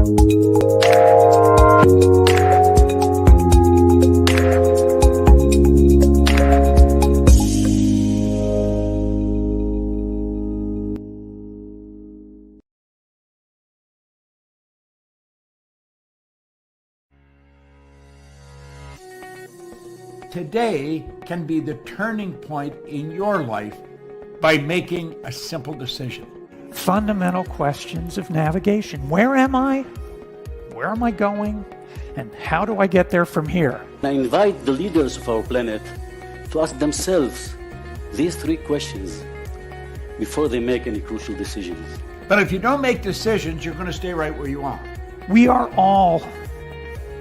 Today can be the turning point in your life by making a simple decision. Fundamental questions of navigation. Where am I? Where am I going? And how do I get there from here? I invite the leaders of our planet to ask themselves these three questions before they make any crucial decisions. But if you don't make decisions, you're going to stay right where you are. We are all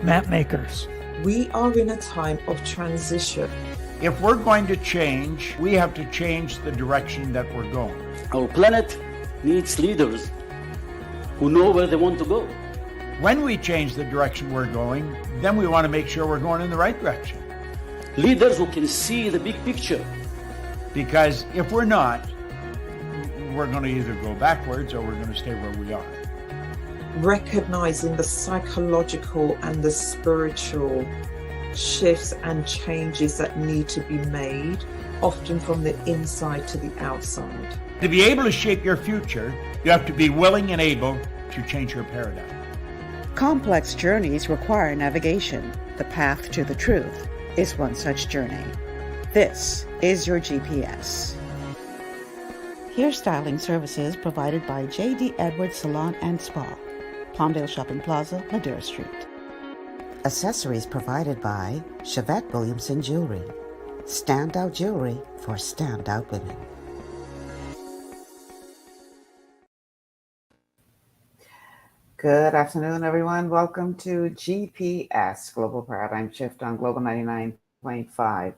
map makers. We are in a time of transition. If we're going to change, we have to change the direction that we're going. Our planet needs leaders who know where they want to go. When we change the direction we're going, then we want to make sure we're going in the right direction. Leaders who can see the big picture. Because if we're not, we're going to either go backwards or we're going to stay where we are. Recognizing the psychological and the spiritual shifts and changes that need to be made, often from the inside to the outside. To be able to shape your future, you have to be willing and able to change your paradigm. Complex journeys require navigation. The path to the truth is one such journey. This is your GPS. Hairstyling services provided by J.D. Edwards Salon and Spa, Palmdale Shopping Plaza, Ladera Street. Accessories provided by Chevette Williamson Jewelry. Standout jewelry for standout women. Good afternoon, everyone. Welcome to GPS, Global Paradigm Shift on Global 99.5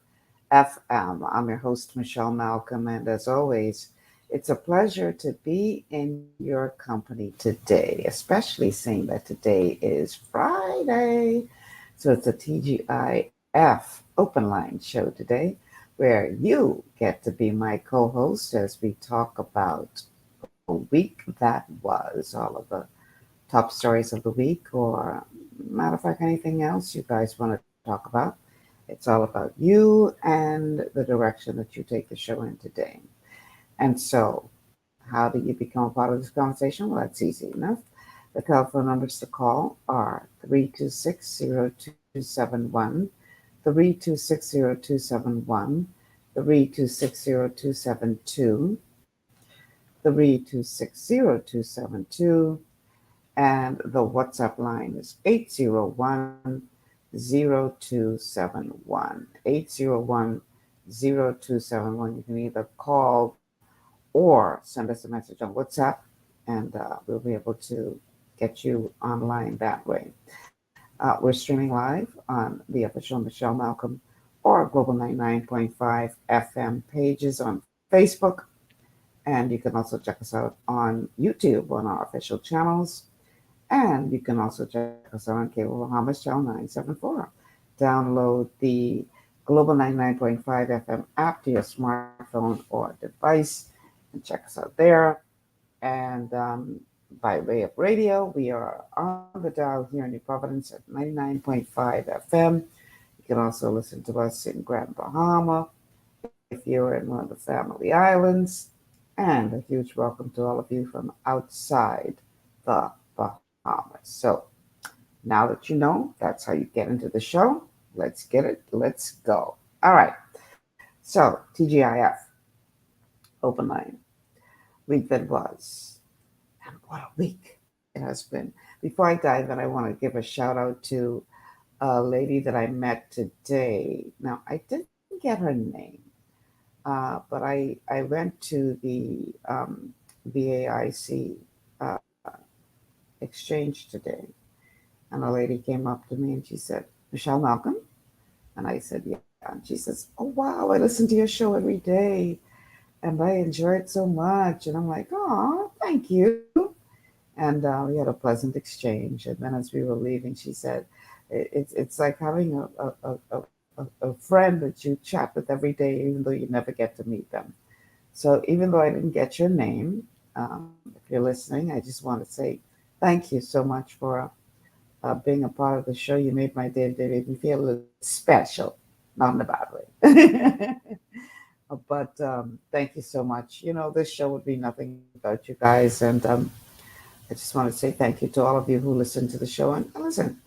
FM. I'm your host, Michelle Malcolm, and as always, it's a pleasure to be in your company today, especially seeing that today is Friday. So it's a TGIF open line show today, where you get to be my co-host as we talk about a week that was, all of the top stories of the week, or matter of fact, anything else you guys want to talk about. It's all about you and the direction that you take the show in today. And so, how do you become a part of this conversation? Well, that's easy enough. The telephone numbers to call are 326-0271, 326-0271, 326-0272, 326-0272, and the WhatsApp line is 801-0271, 801-0271. You can either call or send us a message on WhatsApp, and we'll be able to get you online that way. We're streaming live on the official Michelle Malcolm or Global 99.5 FM pages on Facebook, and you can also check us out on YouTube on our official channels, and you can also check us out on Cable Bahamas Channel 974. Download the Global 99.5 FM app to your smartphone or device and check us out there. And by way of radio, we are on the dial here in New Providence at 99.5 FM. You can also listen to us in Grand Bahama if you're in one of the family islands. And a huge welcome to all of you from outside the Bahamas. So now that you know, that's how you get into the show. Let's get it. Let's go. All right. So TGIF, open line. Week that was. And what a week it has been. Before I dive in, I want to give a shout out to a lady that I met today. Now, I didn't get her name, but I went to the VAIC exchange today, and a lady came up to me and she said, Michelle Malcolm? And I said, yeah. And she says, oh, wow, I listen to your show every day, and I enjoy it so much. And I'm like, oh, thank you. And we had a pleasant exchange. And then as we were leaving, she said, it's like having a friend that you chat with every day, even though you never get to meet them. So even though I didn't get your name, if you're listening, I just want to say Thank you so much for being a part of the show. You made my day today. Made me feel a little special, not in a bad way. But thank you so much. You know, this show would be nothing without you guys. And I just want to say thank you to all of you who listen to the show. And listen,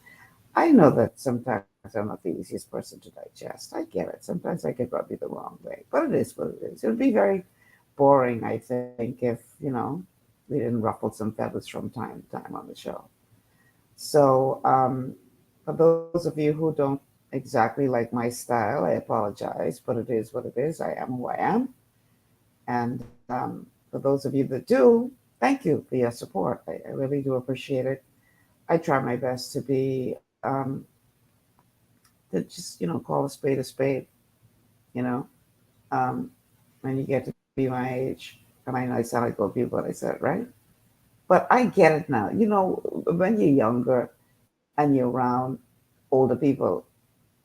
I know that sometimes I'm not the easiest person to digest. I get it. Sometimes I get rubbed the wrong way, but it is what it is. It would be very boring, I think, if, we didn't ruffle some feathers from time to time on the show. So, for those of you who don't exactly like my style, I apologize, but it is what it is. I am who I am. And for those of you that do, thank you for your support. I really do appreciate it. I try my best to just, call a spade, you know. Um, when you get to be my age, and I know I sound like old people, but I said it right. But I get it now. You know, when you're younger and you're around older people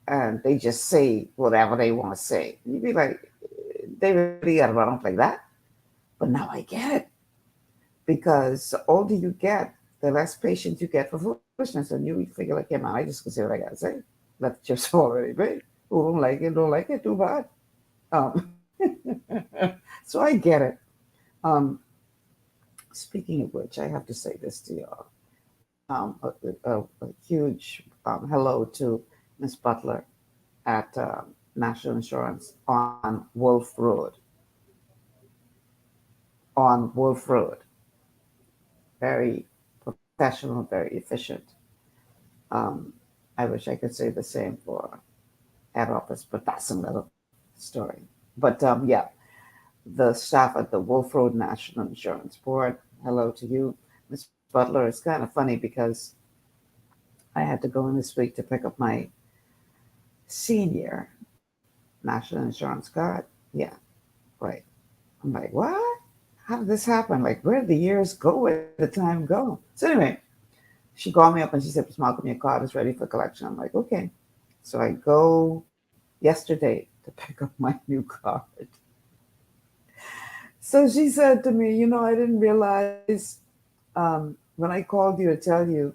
and they just say whatever they want to say, you'd be like, they really got to run off like that. But now I get it because the older you get, the less patience you get for foolishness, and you figure like, yeah, man, I just can say what I gotta say. Let the chips fall already big. Who don't like it, too bad. Um, so I get it. Um, Speaking of which, I have to say this to y'all. A huge hello to Miss Butler at National Insurance on Wolf Road. On Wolf Road. Very professional, very efficient. Um, I wish I could say the same for head office, but that's another story. But yeah, the staff at the Wolf Road National Insurance Board, hello to you. Miss Butler, it's kind of funny because I had to go in this week to pick up my senior national insurance card. Yeah, right. I'm like, what? How did this happen? Like, where did the years go? Where did the time go? So anyway, she called me up and she said, Miss Malcolm, your card is ready for collection. I'm like, okay. So I go yesterday to pick up my new card. So she said to me, I didn't realize when I called you to tell you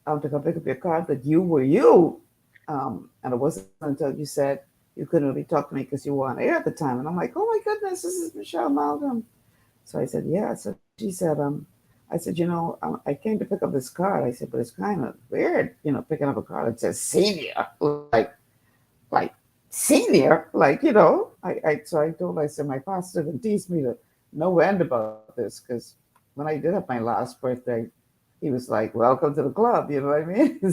to come pick up your card that you were you. And it wasn't until you said you couldn't really talk to me because you were on air at the time. And I'm like, oh my goodness, this is Michelle Malcolm. So I said, yeah. So she said, I said, I came to pick up this card. I said, but it's kind of weird, picking up a card that says senior, like senior, so I told, I said, my pastor didn't tease me to no end about this because when I did have my last birthday, he was like, welcome to the club, you know what I mean?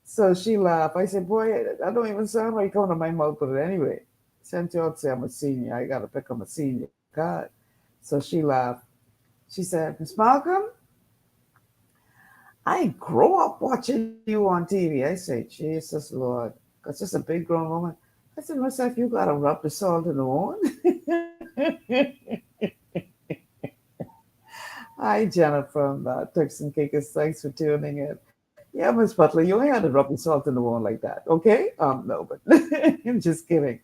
So she laughed. I said, boy, I don't even sound like going to my mouth, but anyway, since you say I'm a senior, I got to pick up a senior card. So she laughed. She said, Miss Malcolm, I grew up watching you on TV. I say, Jesus Lord, because just a big grown woman. I said, myself, you got to rub the salt in the wound. Hi, Jenna from Turks and Caicos. Thanks for tuning in. Yeah, Miss Butler, you ain't had to rub the salt in the wound like that, okay? No, but I'm just kidding.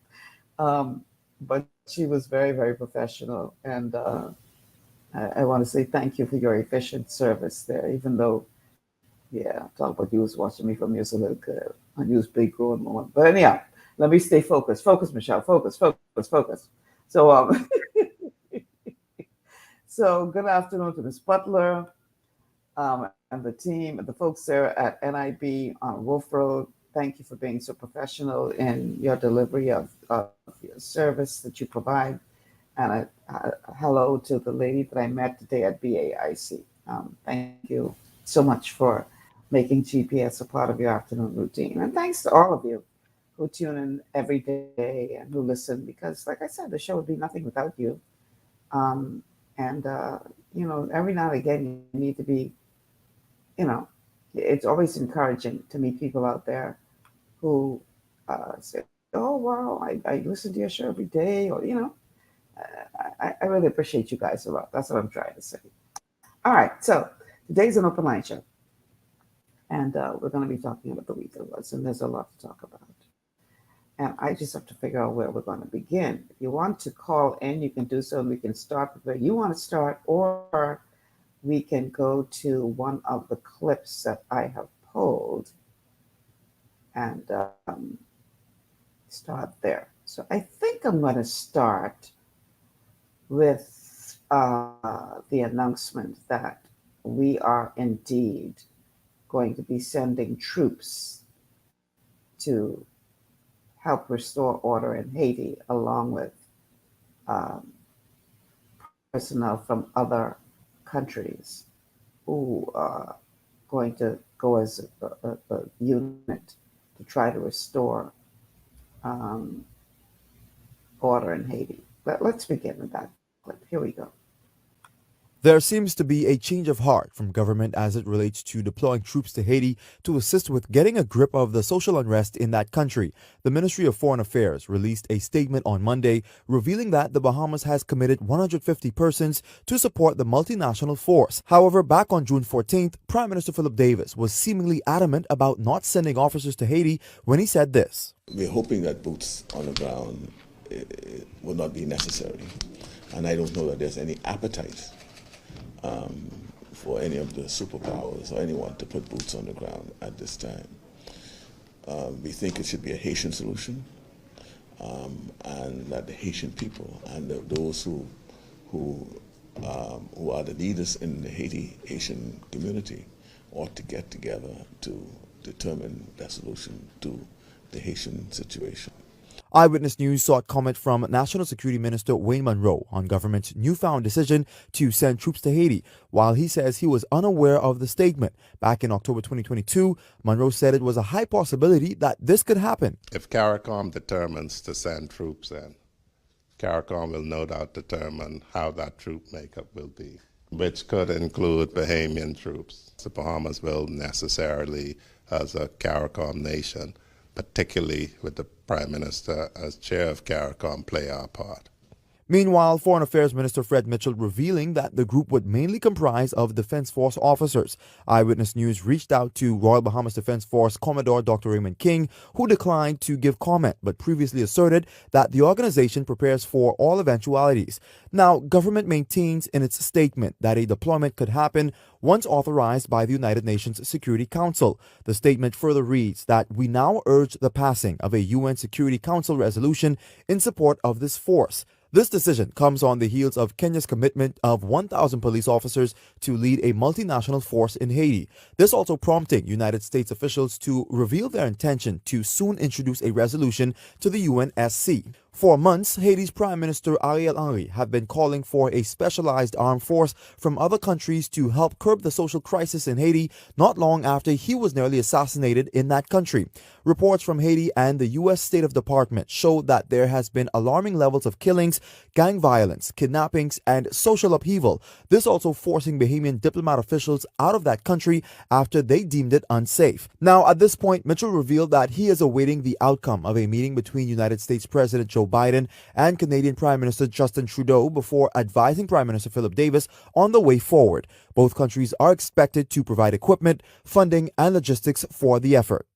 But she was very, very professional, and I want to say thank you for your efficient service there. Even though, yeah, talk about you was watching me from years a little girl. I use big grown woman, but anyhow, let me stay focused. Focus, Michelle. Focus, focus, focus. So, so good afternoon to Miss Butler. And the team, the folks there at NIB on Wolf Road. Thank you for being so professional in your delivery of your service that you provide. And a hello to the lady that I met today at BAIC. Thank you so much for making GPS a part of your afternoon routine. And thanks to all of you who tune in every day and who listen, because like I said, the show would be nothing without you. And every now and again, you need to be, you know, it's always encouraging to meet people out there who say, oh, wow, I listen to your show every day, or, I really appreciate you guys a lot. That's what I'm trying to say. All right, so today's an open line show, and we're going to be talking about the week that was, and there's a lot to talk about. And I just have to figure out where we're going to begin. If you want to call in, you can do so, and we can start with where you want to start, or we can go to one of the clips that I have pulled and start there. So I think I'm going to start with the announcement that we are indeed going to be sending troops to help restore order in Haiti, along with um, personnel from other countries who are going to go as a unit to try to restore um, order in Haiti. Let's begin with that clip. Here we go. There seems to be a change of heart from government as it relates to deploying troops to Haiti to assist with getting a grip of the social unrest in that country. The Ministry of Foreign Affairs released a statement on Monday revealing that the Bahamas has committed 150 persons to support the multinational force. However, back on June 14th, Prime Minister Philip Davis was seemingly adamant about not sending officers to Haiti when he said this. We're hoping that boots on the ground will not be necessary. And I don't know that there's any appetite for any of the superpowers or anyone to put boots on the ground at this time. We think it should be a Haitian solution, and that the Haitian people and those who are the leaders in the Haitian community ought to get together to determine the solution to the Haitian situation. Eyewitness News sought comment from National Security Minister Wayne Monroe on government's newfound decision to send troops to Haiti. While he says he was unaware of the statement, back in October 2022, Monroe said it was a high possibility that this could happen. If CARICOM determines to send troops in, CARICOM will no doubt determine how that troop makeup will be, which could include Bahamian troops. The Bahamas will necessarily, as a CARICOM nation, particularly with the Prime Minister as chair of CARICOM, play our part. Meanwhile, Foreign Affairs Minister Fred Mitchell revealing that the group would mainly comprise of Defense Force officers. Eyewitness News reached out to Royal Bahamas Defense Force Commodore Dr. Raymond King, who declined to give comment but previously asserted that the organization prepares for all eventualities. Now, government maintains in its statement that a deployment could happen once authorized by the United Nations Security Council. The statement further reads that we now urge the passing of a UN Security Council resolution in support of this force. This decision comes on the heels of Kenya's commitment of 1,000 police officers to lead a multinational force in Haiti. This also prompting United States officials to reveal their intention to soon introduce a resolution to the UNSC. For months, Haiti's Prime Minister Ariel Henry have been calling for a specialized armed force from other countries to help curb the social crisis in Haiti not long after he was nearly assassinated in that country. Reports from Haiti and the U.S. State of Department show that there has been alarming levels of killings, gang violence, kidnappings, and social upheaval. This also forcing Bahamian diplomat officials out of that country after they deemed it unsafe. Now, at this point, Mitchell revealed that he is awaiting the outcome of a meeting between United States President Joe Biden and Canadian Prime Minister Justin Trudeau before advising Prime Minister Philip Davis on the way forward. Both countries are expected to provide equipment, funding, and logistics for the effort.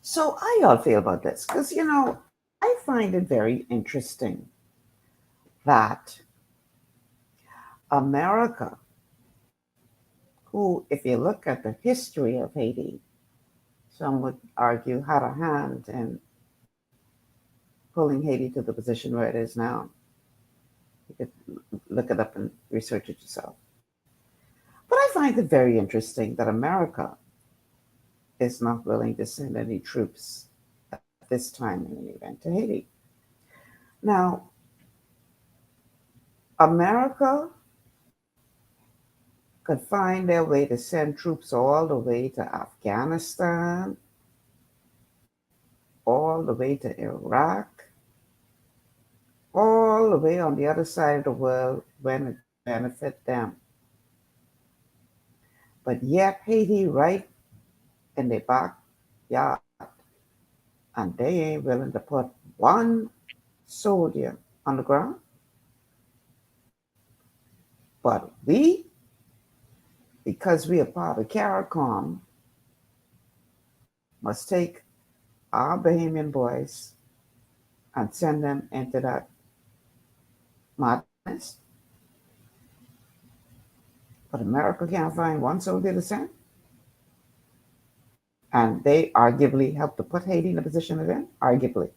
So how y'all feel about this? Because, I find it very interesting that America, who, if you look at the history of Haiti, some would argue had a hand in pulling Haiti to the position where it is now. You could look it up and research it yourself. But I find it very interesting that America is not willing to send any troops at this time in any event to Haiti. Now, America could find their way to send troops all the way to Afghanistan, all the way to Iraq, all the way on the other side of the world when it benefit them. But yet Haiti right in their backyard, and they ain't willing to put one soldier on the ground. But we, because we are part of CARICOM, must take our Bahamian boys and send them into that madness. But America can't find one soldier to send. And they arguably helped to put Haiti in the position it's in, arguably.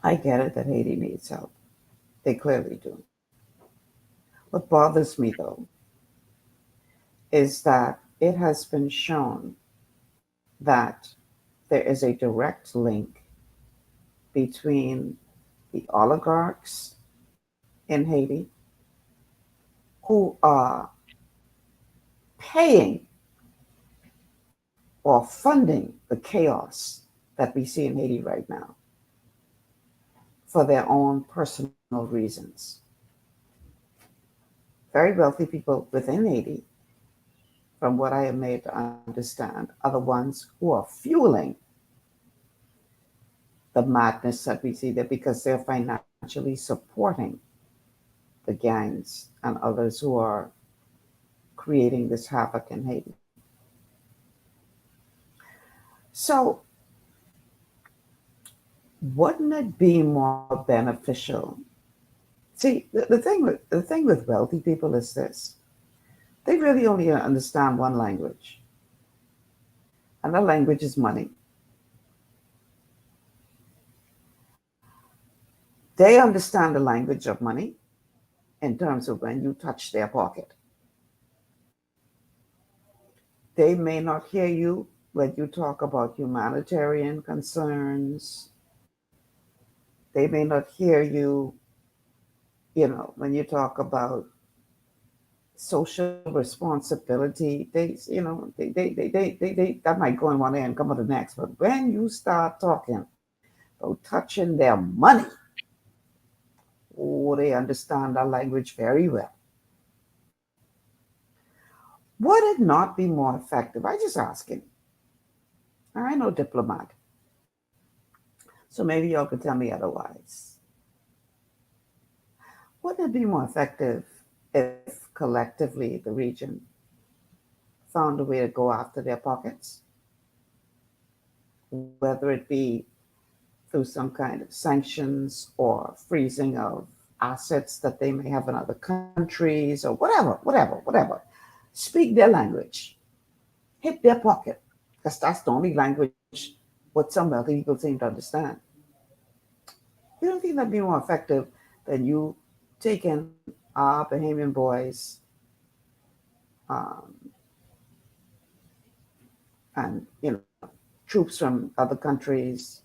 I get it that Haiti needs help. They clearly do. What bothers me, though, is that it has been shown that there is a direct link between the oligarchs in Haiti who are paying or funding the chaos that we see in Haiti right now for their own personal reasons. Very wealthy people within Haiti, from what I am made to understand, are the ones who are fueling the madness that we see there because they're financially supporting the gangs and others who are creating this havoc in Haiti. So, wouldn't it be more beneficial? See, the thing with wealthy people is this: they really only understand one language, and that language is money. They understand the language of money in terms of when you touch their pocket. They may not hear you when you talk about humanitarian concerns. They may not hear you, when you talk about social responsibility. They that might go in one ear and come out the next. But when you start talking about touching their money, oh, they understand that language very well. Would it not be more effective? I just asking. I'm no diplomat. So maybe y'all could tell me otherwise. Wouldn't it be more effective if collectively the region found a way to go after their pockets? Whether it be through some kind of sanctions or freezing of assets that they may have in other countries or whatever. Speak their language. Hit their pocket. Because that's the only language what some wealthy people seem to understand. You don't think that'd be more effective than you taking our Bahamian boys and troops from other countries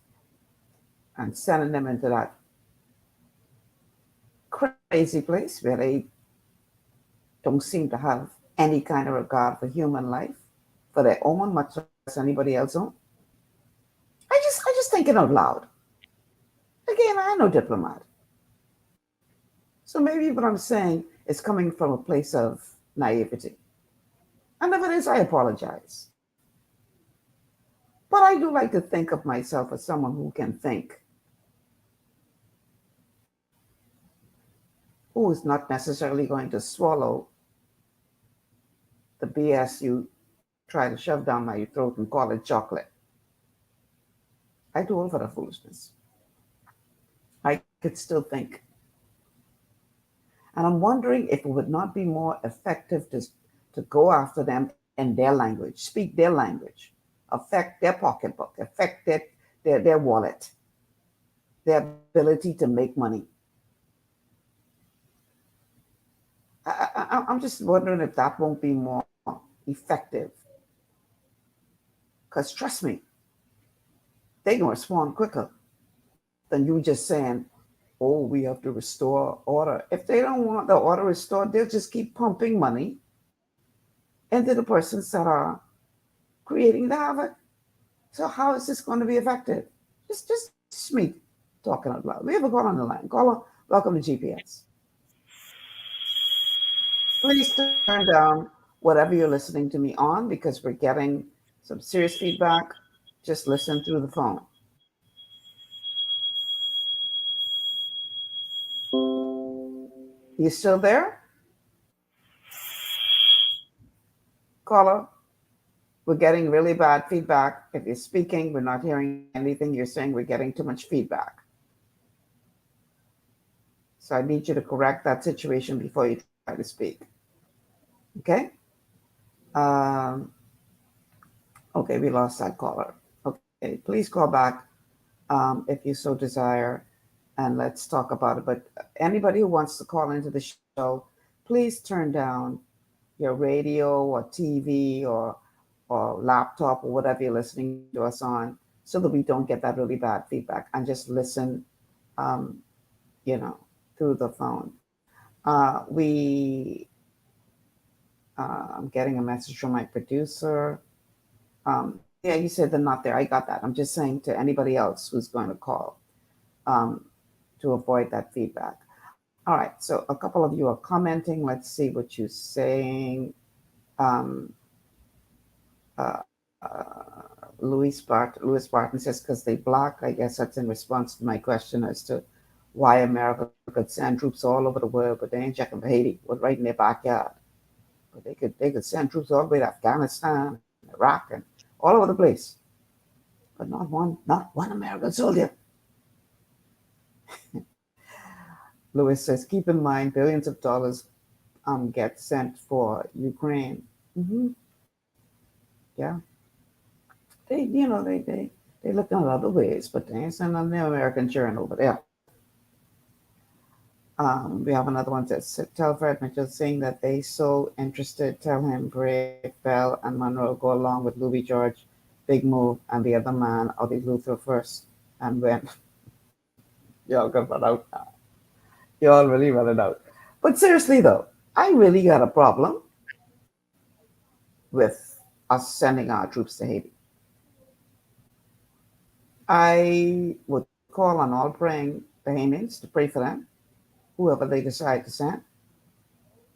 and sending them into that crazy place where they don't seem to have any kind of regard for human life, for their own, much less anybody else's own? I just thinking out loud. Again, I'm no diplomat. So maybe what I'm saying is coming from a place of naivety. And if it is, I apologize. But I do like to think of myself as someone who can think, who is not necessarily going to swallow the BS you try to shove down my throat and call it chocolate. I do all for the foolishness. I could still think. And I'm wondering if it would not be more effective to go after them in their language, speak their language, affect their pocketbook, affect their wallet, their ability to make money. I'm just wondering if that won't be more effective. Because trust me, they can respond quicker than you just saying, oh, we have to restore order. If they don't want the order restored, they'll just keep pumping money into the persons that are creating the havoc. So how is this going to be effective? Just me talking out loud. We have a call on the line. Caller, welcome to GPS. Please turn down whatever you're listening to me on because we're getting some serious feedback. Just listen through the phone. You still there? Caller, we're getting really bad feedback. If you're speaking, we're not hearing anything you're saying. We're getting too much feedback. So I need you to correct that situation before you try to speak. Okay? Okay, we lost that caller. Okay, please call back if you so desire, and let's talk about it. But anybody who wants to call into the show, please turn down your radio or TV or laptop or whatever you're listening to us on, so that we don't get that really bad feedback, and just listen, you know, through the phone. I'm getting a message from my producer. Yeah, you said they're not there. I got that. I'm just saying to anybody else who's going to call, to avoid that feedback. All right, so a couple of you are commenting. Let's see what you're saying. Louis Barton says, because they block. I guess that's in response to my question as to why America could send troops all over the world, but they ain't checking for Haiti. What's right in their backyard. But they could send troops all the way to Afghanistan, Iraq, and all over the place. But not one American soldier. Louis says, keep in mind, billions of dollars get sent for Ukraine. Mm-hmm. Yeah. They look at other ways, but they ain't sending the American children over there. We have another one that says, tell Fred Mitchell saying that they so interested, tell him Brave, Bell, and Monroe go along with Louis George, Big Move, and the other man, or the Luther first. And when y'all can run out now. Y'all really run it out. But seriously though, I really got a problem with us sending our troops to Haiti. I would call on all praying Bahamians to pray for them. Whoever they decide to send,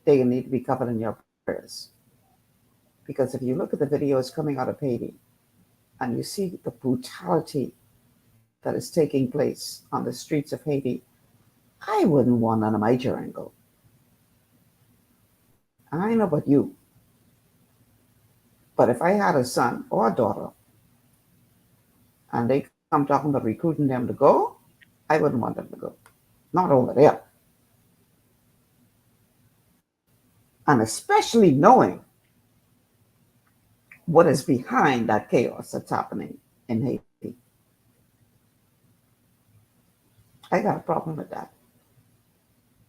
they need to be covered in your prayers. Because if you look at the videos coming out of Haiti and you see the brutality that is taking place on the streets of Haiti, I wouldn't want none of my children go. I know about you. But if I had a son or a daughter and they come talking about recruiting them to go, I wouldn't want them to go. Not over there. And especially knowing what is behind that chaos that's happening in Haiti. I got a problem with that.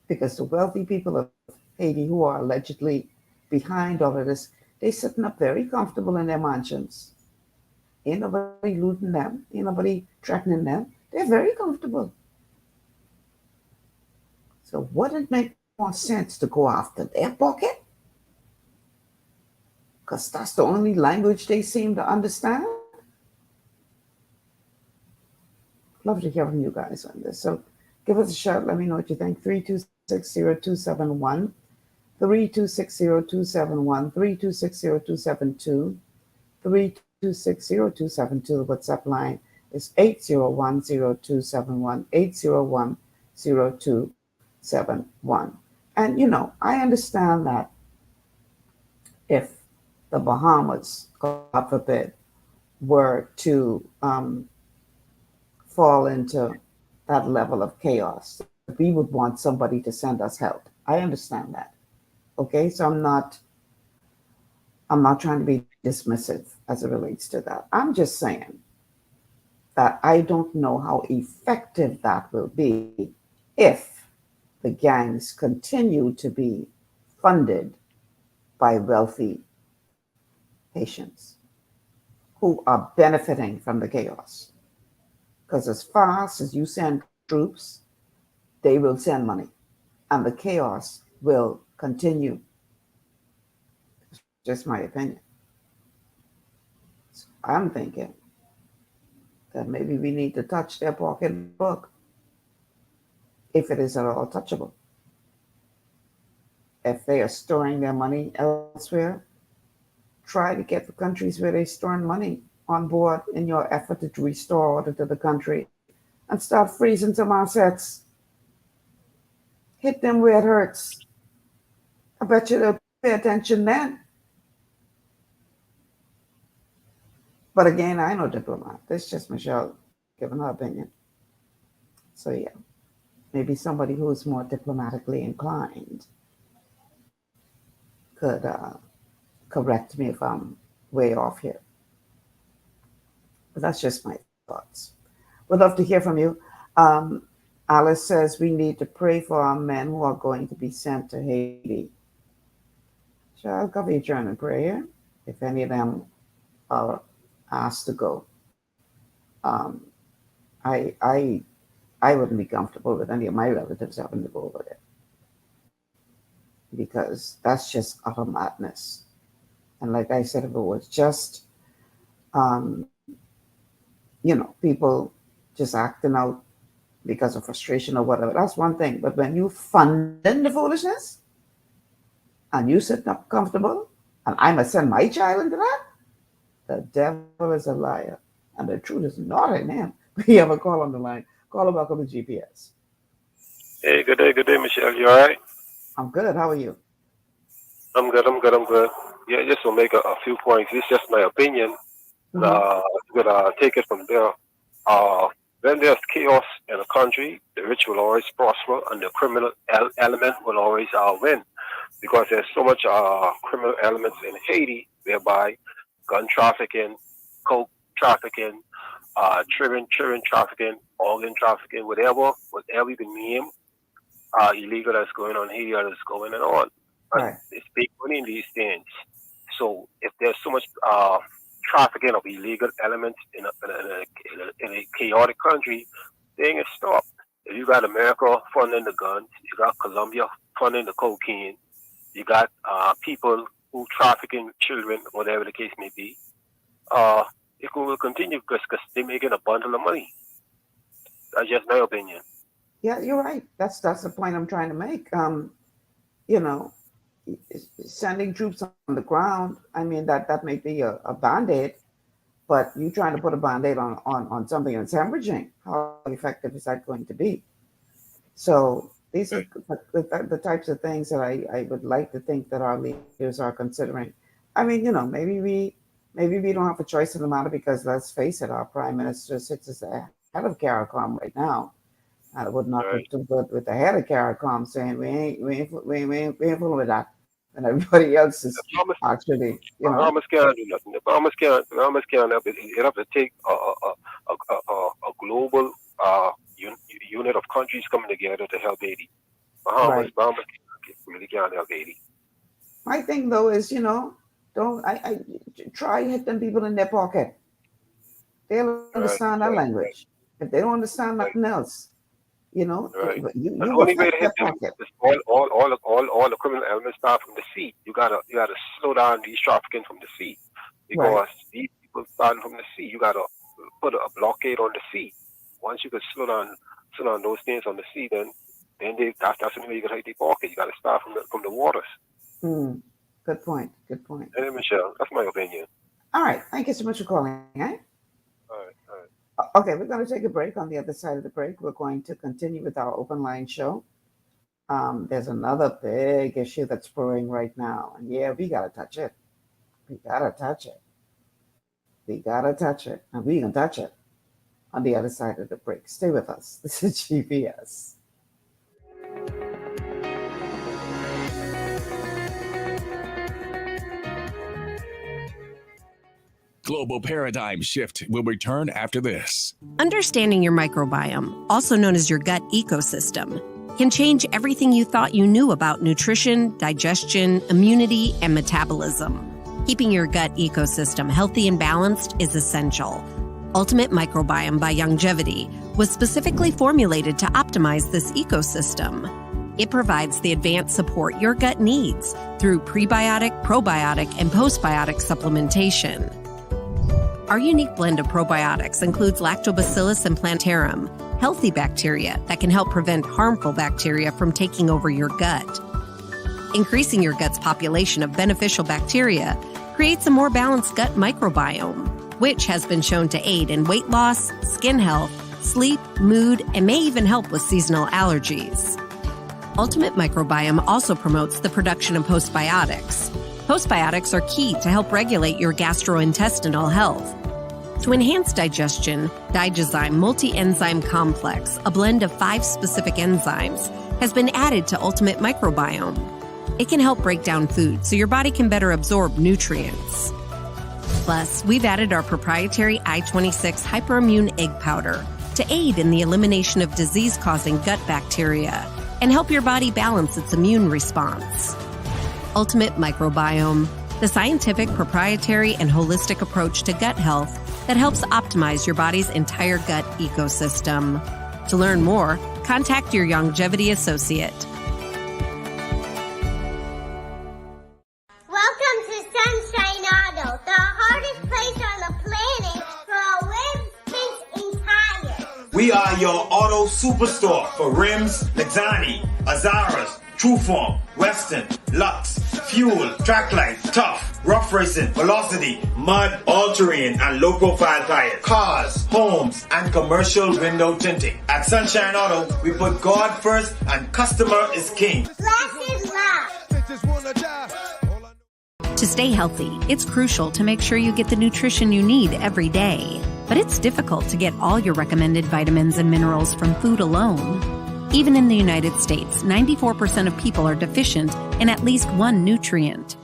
Because the wealthy people of Haiti who are allegedly behind all of this, they're sitting up very comfortable in their mansions. Ain't nobody looting them. Ain't nobody threatening them. They're very comfortable. So wouldn't it make more sense to go after their pocket? Because that's the only language they seem to understand. Love to hear from you guys on this. So give us a shout. Let me know what you think. 3260271, 3260271, 3260272, 3260272. The WhatsApp line is 8010271, 8010271. And I understand that if the Bahamas, God forbid, were to fall into that level of chaos, we would want somebody to send us help. I understand that. Okay, so I'm not trying to be dismissive as it relates to that. I'm just saying that I don't know how effective that will be if the gangs continue to be funded by wealthy Haitians who are benefiting from the chaos. Because as fast as you send troops, they will send money, and the chaos will continue. It's just my opinion. So I'm thinking that maybe we need to touch their pocketbook, if it is at all touchable. If they are storing their money elsewhere, try to get the countries where they're storing money on board in your effort to restore order to the country and start freezing some assets. Hit them where it hurts. I bet you they'll pay attention then. But again, I know diplomat. This is just Michelle giving her opinion. So yeah. maybe somebody who's more diplomatically inclined could correct me if I'm way off here. But that's just my thoughts. Would love to hear from you. Alice says we need to pray for our men who are going to be sent to Haiti. So I'll cover your journal prayer if any of them are asked to go. I wouldn't be comfortable with any of my relatives having to go over there because that's just utter madness. And like I said, if it was just, people just acting out because of frustration or whatever, that's one thing. But when you funding the foolishness and you sitting up comfortable and I must send my child into that, the devil is a liar and the truth is not in him. We have a call on the line. Call back on the GPS. Hey, good day, Michelle. You all right? I'm good. How are you? I'm good. Yeah, just to make a few points. It's just my opinion. Take it from there. When there's chaos in a country, the rich will always prosper and the criminal element will always win. Because there's so much criminal elements in Haiti, whereby gun trafficking, coke trafficking, children trafficking, organ trafficking, whatever you can name, illegal that's going on here, that's going on. Right. It's big money in these things. So if there's so much trafficking of illegal elements in a chaotic country, they ain't gonna stop. If you got America funding the guns, you got Colombia funding the cocaine, you got people who trafficking children, whatever the case may be, it will continue because they're making a bundle of money. That's just my opinion. Yeah, you're right. That's the point I'm trying to make. Sending troops on the ground, I mean, that may be a Band-Aid, but you trying to put a Band-Aid on something that's hemorrhaging. How effective is that going to be? So these are the types of things that I would like to think that our leaders are considering. I mean, maybe we don't have a choice in the matter because let's face it, our prime minister sits as the head of CARICOM right now. And it would not look too good with the head of CARICOM saying we ain't fooling with that, and everybody else is actually, The Bahamas can't do nothing. The Bahamas can't help it. It have to take a global unit of countries coming together to help Haiti. Bahamas really can't help Haiti. My thing though is, don't I try hitting people in their pocket. They'll understand that language. If they don't understand nothing else, you the only way to hit them is all the criminal elements start from the sea. You gotta slow down these trafficking from the sea because these people starting from the sea. You gotta put a blockade on the sea. Once you can slow down those things on the sea, then that's the only way you can hit the pocket. You gotta start from the waters. Good point. Hey, Michelle, that's my opinion. All right, thank you so much for calling. All right. Okay, we're going to take a break. On the other side of the break, we're going to continue with our open line show. There's another big issue that's brewing right now. And yeah, we got to touch it. And we can touch it on the other side of the break. Stay with us. This is GPS. Global Paradigm Shift will return after this. Understanding your microbiome, also known as your gut ecosystem, can change everything you thought you knew about nutrition, digestion, immunity, and metabolism. Keeping your gut ecosystem healthy and balanced is essential. Ultimate Microbiome by Longevity was specifically formulated to optimize this ecosystem. It provides the advanced support your gut needs through prebiotic, probiotic, and postbiotic supplementation. Our unique blend of probiotics includes Lactobacillus and Plantarum, healthy bacteria that can help prevent harmful bacteria from taking over your gut. Increasing your gut's population of beneficial bacteria creates a more balanced gut microbiome, which has been shown to aid in weight loss, skin health, sleep, mood, and may even help with seasonal allergies. Ultimate Microbiome also promotes the production of postbiotics. Postbiotics are key to help regulate your gastrointestinal health. To enhance digestion, Digizyme Multi-Enzyme Complex, a blend of 5 specific enzymes, has been added to Ultimate Microbiome. It can help break down food so your body can better absorb nutrients. Plus, we've added our proprietary I-26 hyperimmune egg powder to aid in the elimination of disease-causing gut bacteria and help your body balance its immune response. Ultimate Microbiome, the scientific, proprietary, and holistic approach to gut health that helps optimize your body's entire gut ecosystem. To learn more, contact your longevity associate. Welcome to Sunshine Auto, the hardest place on the planet for a rims, paint, and tires. We are your auto superstore for rims, Lexani, Azaras, Trueform, Western, Lux, Fuel, Tracklight, Tough, Rough Racing, Velocity, Mud, All-Terrain, and low-profile tires, cars, homes, and commercial window tinting. At Sunshine Auto, we put God first and customer is king. Last is love. To stay healthy, it's crucial to make sure you get the nutrition you need every day. But it's difficult to get all your recommended vitamins and minerals from food alone. Even in the United States, 94% of people are deficient in at least one nutrient.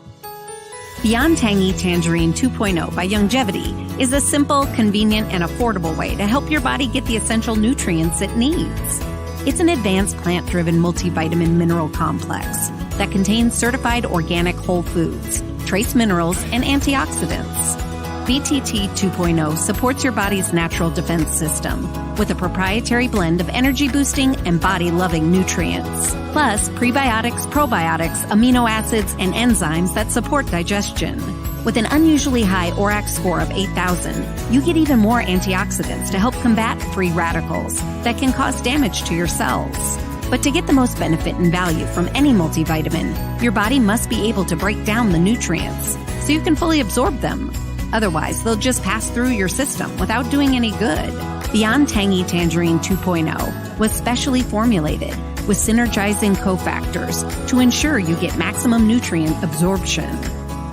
Beyond Tangy Tangerine 2.0 by Longevity is a simple, convenient, and affordable way to help your body get the essential nutrients it needs. It's an advanced plant-driven multivitamin mineral complex that contains certified organic whole foods, trace minerals, and antioxidants. BTT 2.0 supports your body's natural defense system with a proprietary blend of energy-boosting and body-loving nutrients, plus prebiotics, probiotics, amino acids, and enzymes that support digestion. With an unusually high ORAC score of 8,000, you get even more antioxidants to help combat free radicals that can cause damage to your cells. But to get the most benefit and value from any multivitamin, your body must be able to break down the nutrients so you can fully absorb them. Otherwise, they'll just pass through your system without doing any good. Beyond Tangy Tangerine 2.0 was specially formulated with synergizing cofactors to ensure you get maximum nutrient absorption.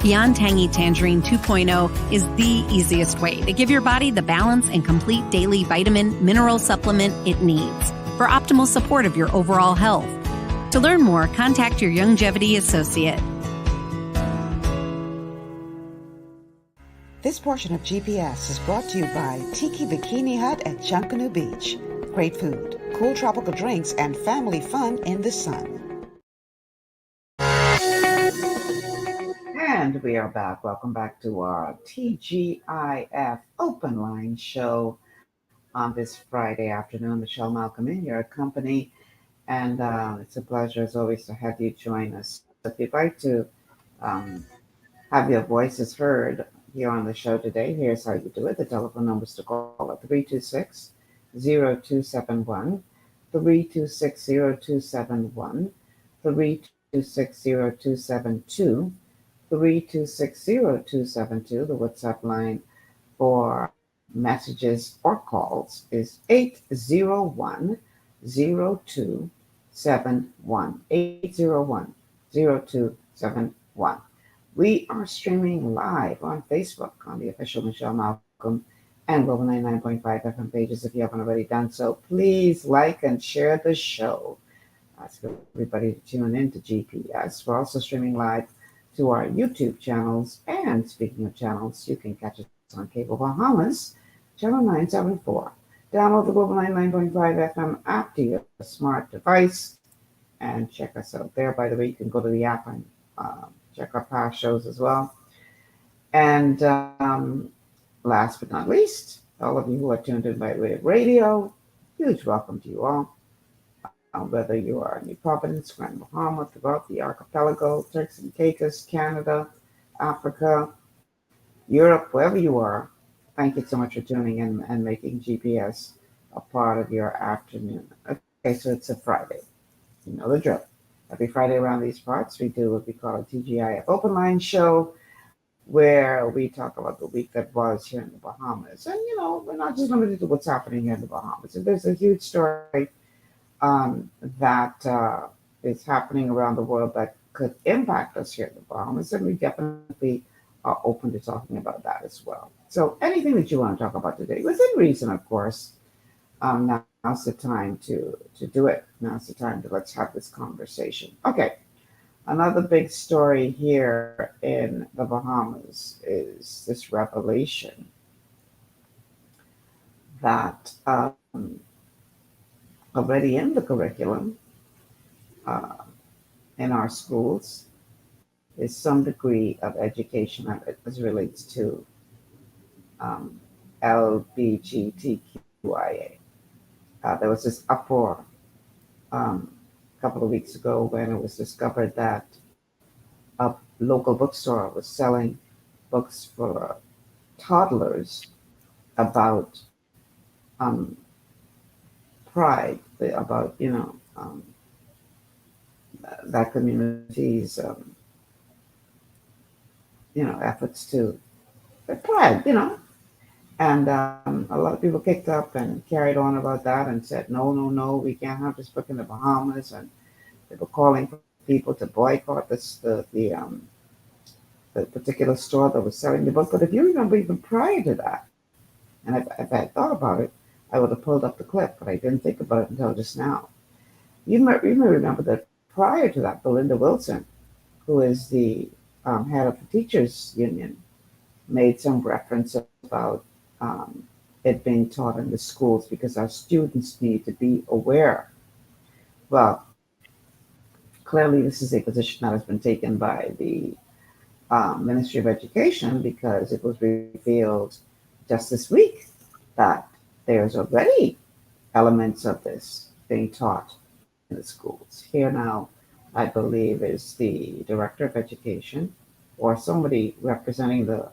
Beyond Tangy Tangerine 2.0 is the easiest way to give your body the balance and complete daily vitamin mineral supplement it needs for optimal support of your overall health. To learn more, contact your longevity associate. This portion of GPS is brought to you by Tiki Bikini Hut at Junkanoo Beach. Great food, cool tropical drinks, and family fun in the sun. And we are back. Welcome back to our TGIF Open Line show on this Friday afternoon. Michelle Malcolm in your company, and it's a pleasure as always to have you join us. If you'd like to have your voices heard here on the show today, here's how you do it. The telephone numbers to call at 326-0271, 326-0271, 326-0272, 326-0272. The WhatsApp line for messages or calls is 801-0271, 801-0271. We are streaming live on Facebook on the official Michelle Malcolm and Global 99.5 FM pages. If you haven't already done so, please like and share the show. Ask everybody to tune in to GPS. We're also streaming live to our YouTube channels. And speaking of channels, you can catch us on Cable Bahamas, channel 974. Download the Global 99.5 FM app to your smart device and check us out there. By the way, you can go to the app and check our past shows as well. And last but not least, all of you who are tuned in by way of radio, huge welcome to you all. Whether you are in New Providence, Grand Bahama, throughout the archipelago, Turks and Caicos, Canada, Africa, Europe, wherever you are, thank you so much for tuning in and making GPS a part of your afternoon. Okay, so it's a Friday. You know the drill. Every Friday around these parts, we do what we call a TGIF Open Line show, where we talk about the week that was here in the Bahamas. And, you know, we're not just limited to what's happening here in the Bahamas. And there's a huge story that is happening around the world that could impact us here in the Bahamas. And we definitely are open to talking about that as well. So anything that you want to talk about today, within reason, of course. Now's the time to do it. Now's the time to let's have this conversation. Okay. Another big story here in the Bahamas is this revelation that already in the curriculum uh, in our schools is some degree of education as relates to um, LGBTQIA. There was this uproar a couple of weeks ago when it was discovered that a local bookstore was selling books for toddlers about um, pride, about that community's efforts to pride, and a lot of people kicked up and carried on about that and said, no, no, no, we can't have this book in the Bahamas, and they were calling for people to boycott the particular store that was selling the book. But if you remember, even prior to that, and if I had thought about it, I would have pulled up the clip, but I didn't think about it until just now. You may remember that prior to that, Belinda Wilson, who is the head of the teachers union, made some reference about it being taught in the schools because our students need to be aware. Well, clearly this is a position that has been taken by the Ministry of Education because it was revealed just this week that there's already elements of this being taught in the schools. Here now, I believe, is the Director of Education or somebody representing the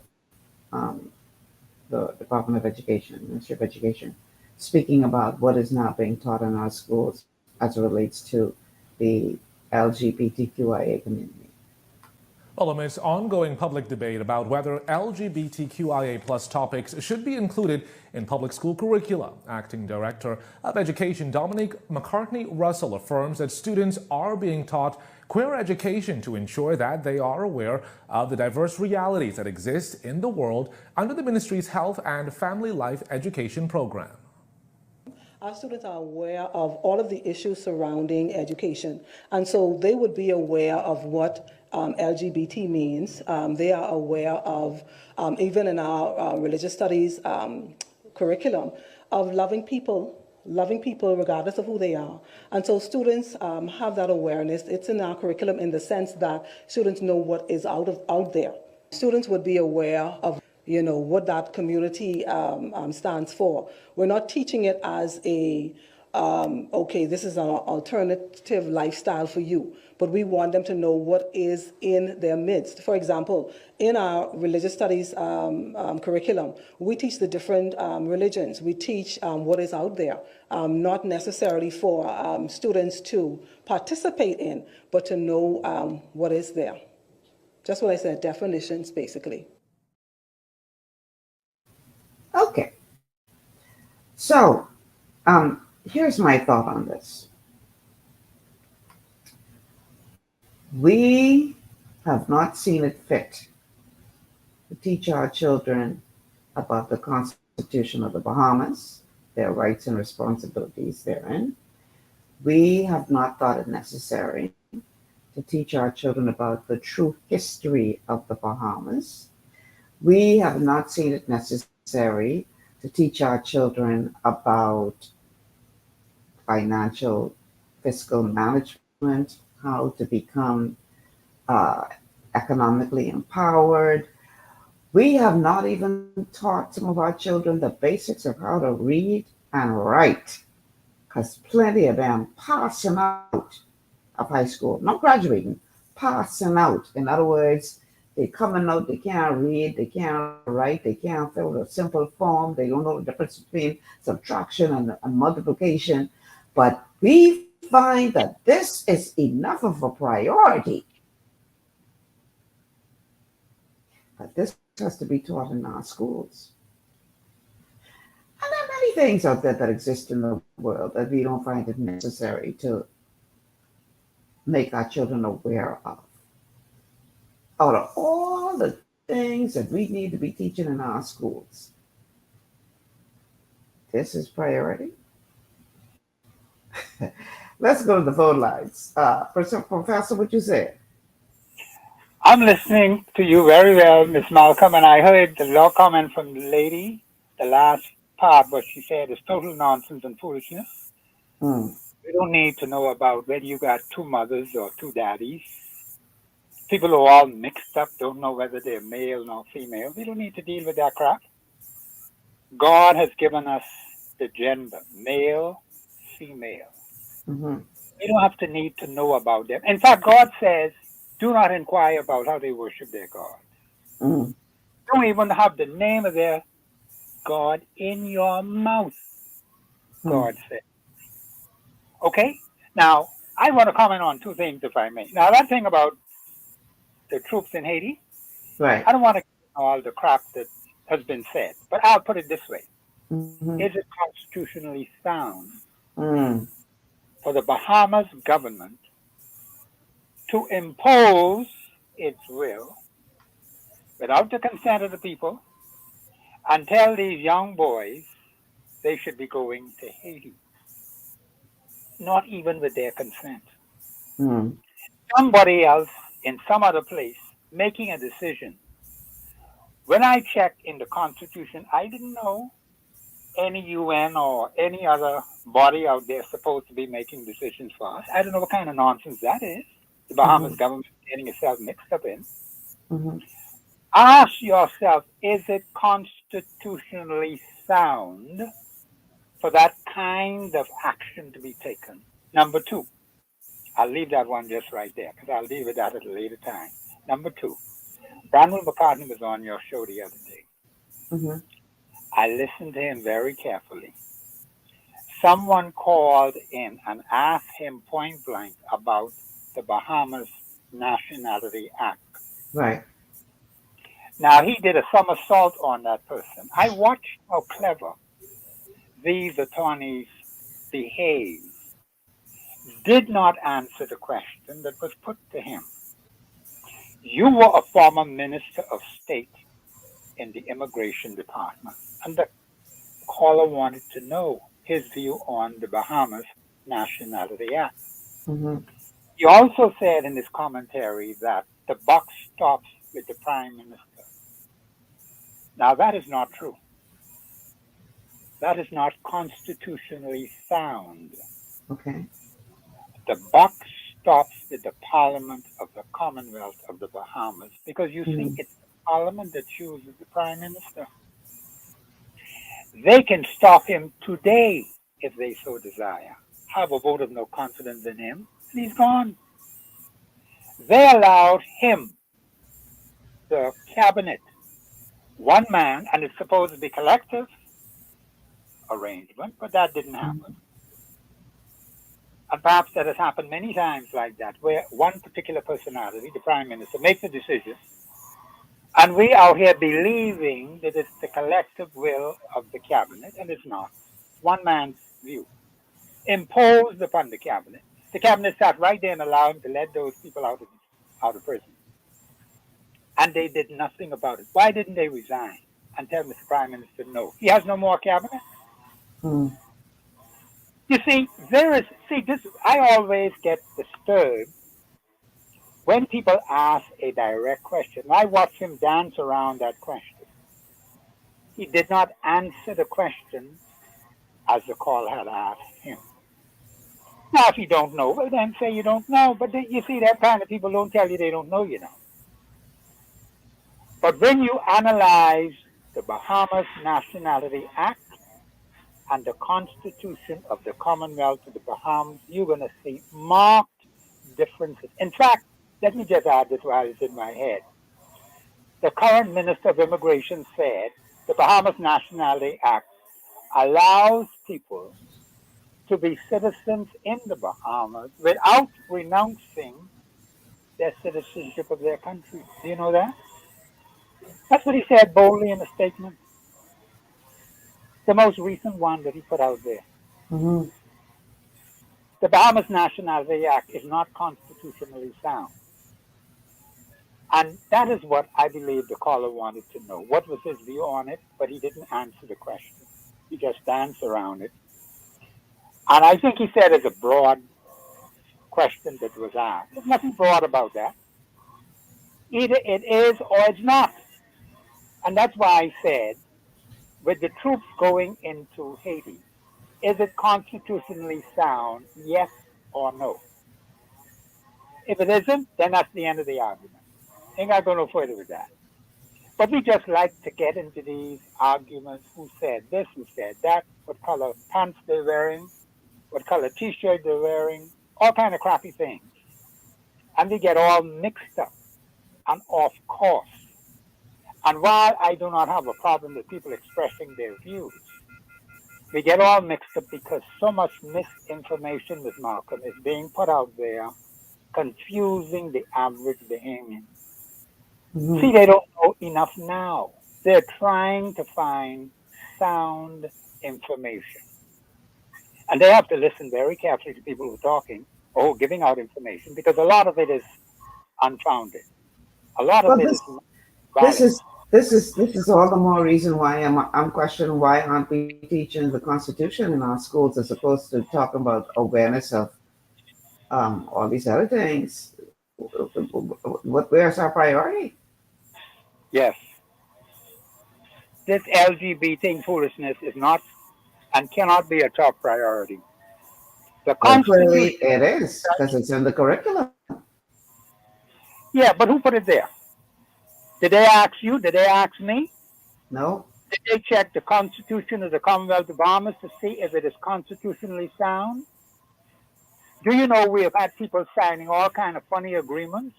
Department of Education, Ministry of Education, speaking about what is now being taught in our schools as it relates to the LGBTQIA community. Well, amidst ongoing public debate about whether LGBTQIA plus topics should be included in public school curricula, Acting Director of Education Dominique McCartney-Russell affirms that students are being taught queer education to ensure that they are aware of the diverse realities that exist in the world under the ministry's Health and Family Life Education program. Our students are aware of all of the issues surrounding education, and so they would be aware of what LGBT means. They are aware of, even in our religious studies curriculum, of loving people regardless of who they are. And so students have that awareness. It's in our curriculum in the sense that students know what is out there. Students would be aware of what that community stands for. We're not teaching it as a, okay, this is an alternative lifestyle for you, but we want them to know what is in their midst. For example, in our religious studies curriculum, we teach the different religions. We teach what is out there, not necessarily for students to participate in, but to know what is there. Just what I said, definitions, basically. Okay. So, here's my thought on this. We have not seen it fit to teach our children about the Constitution of the Bahamas, their rights and responsibilities therein. We have not thought it necessary to teach our children about the true history of the Bahamas. We have not seen it necessary to teach our children about financial, fiscal management, how to become economically empowered. We have not even taught some of our children the basics of how to read and write, because plenty of them passing out of high school, not graduating, passing out. In other words, they're coming out, they can't read, they can't write, they can't fill a simple form, they don't know the difference between subtraction and multiplication. But we find that this is enough of a priority. But this has to be taught in our schools. And there are many things out there that exist in the world that we don't find it necessary to make our children aware of. Out of all the things that we need to be teaching in our schools. This is priority. Let's go to the phone lines. Professor, what you say? I'm listening to you very well, Miss Malcolm, and I heard the law comment from the lady, the last part, what she said is total nonsense and foolishness. We don't need to know about whether you got two mothers or two daddies. People who are all mixed up don't know whether they're male or female. We don't need to deal with that crap. God has given us the gender, male, female. We don't have to need to know about them. In fact, God says, do not inquire about how they worship their God. Don't even have the name of their God in your mouth, God said. Okay? Now, I want to comment on two things, if I may. Now, that thing about the troops in Haiti, right? I don't want to all the crap that has been said, but I'll put it this way. Is it constitutionally sound for the Bahamas government to impose its will without the consent of the people and tell these young boys they should be going to Haiti, not even with their consent? Somebody else in some other place making a decision. When I checked in the Constitution, I didn't know any UN or any other body out there supposed to be making decisions for us. I don't know what kind of nonsense that is. The Bahamas government getting itself mixed up in. Ask yourself, is it constitutionally sound for that kind of action to be taken? Number two, I'll leave that one just right there because I'll deal with that at a later time. Number two, Ronald McCartney was on your show the other day. I listened to him very carefully. Someone called in and asked him point blank about the Bahamas Nationality Act. Right. Now, he did a somersault on that person. I watched how clever these attorneys behaved. Did not answer the question that was put to him. You were a former minister of state in the immigration department, and the caller wanted to know his view on the Bahamas Nationality Act. He also said in his commentary that the buck stops with the prime minister. Now, that is not true. That is not constitutionally sound. Okay. The buck stops with the Parliament of the Commonwealth of the Bahamas because you see, it's the Parliament that chooses the prime minister. They can stop him today if they so desire. Have a vote of no confidence in him, and he's gone. They allowed him, the cabinet, one man, and it's supposed to be collective arrangement, but that didn't happen. And perhaps that has happened many times like that, where one particular personality, the prime minister, makes a decision, and we out here believing that it's the collective will of the cabinet, and it's not. One man's view imposed upon the cabinet. The cabinet sat right there and allowed him to let those people out of prison. And they did nothing about it. Why didn't they resign and tell Mr. Prime Minister no? He has no more cabinet. You see, I always get disturbed when people ask a direct question. I watch him dance around that question. He did not answer the question as the call had asked him. Now, if you don't know, well, then say you don't know. But you see, that kind of people don't tell you they don't know, you know. But when you analyze the Bahamas Nationality Act and the Constitution of the Commonwealth of the Bahamas, you're going to see marked differences. In fact, let me just add this while it's in my head. The current Minister of Immigration said the Bahamas Nationality Act allows people to be citizens in the Bahamas without renouncing their citizenship of their country. Do you know that? That's what he said boldly in a statement. The most recent one that he put out there. The Bahamas Nationality Act is not constitutionally sound. And that is what I believe the caller wanted to know. What was his view on it? But he didn't answer the question. He just danced around it. And I think he said it's a broad question that was asked. There's nothing broad about that. Either it is or it's not. And that's why I said, with the troops going into Haiti, is it constitutionally sound, yes or no? If it isn't, then that's the end of the argument. Ain't got to go no further with that. But we just like to get into these arguments. Who said this? Who said that? What color pants they're wearing? What color T-shirt they're wearing? All kind of crappy things. And we get all mixed up and off course. And while I do not have a problem with people expressing their views, we get all mixed up because so much misinformation, Ms. Malcolm, is being put out there, confusing the average Bahamian. Mhm. See, they don't know enough now. They're trying to find sound information. And they have to listen very carefully to people who are talking or giving out information because a lot of it is unfounded. A lot of Well, it is this valid. is this is all the more reason why I'm questioning why aren't we teaching the Constitution in our schools as opposed to talking about awareness of all these other things. Where's our priority? Yes. This LGBT foolishness is not and cannot be a top priority. The Well, clearly Constitution. it is because it's in the curriculum. Yeah, but who put it there? Did they ask you? Did they ask me? No. Did they check the Constitution of the Commonwealth of Bahamas to see if it is constitutionally sound? Do you know we have had people signing all kind of funny agreements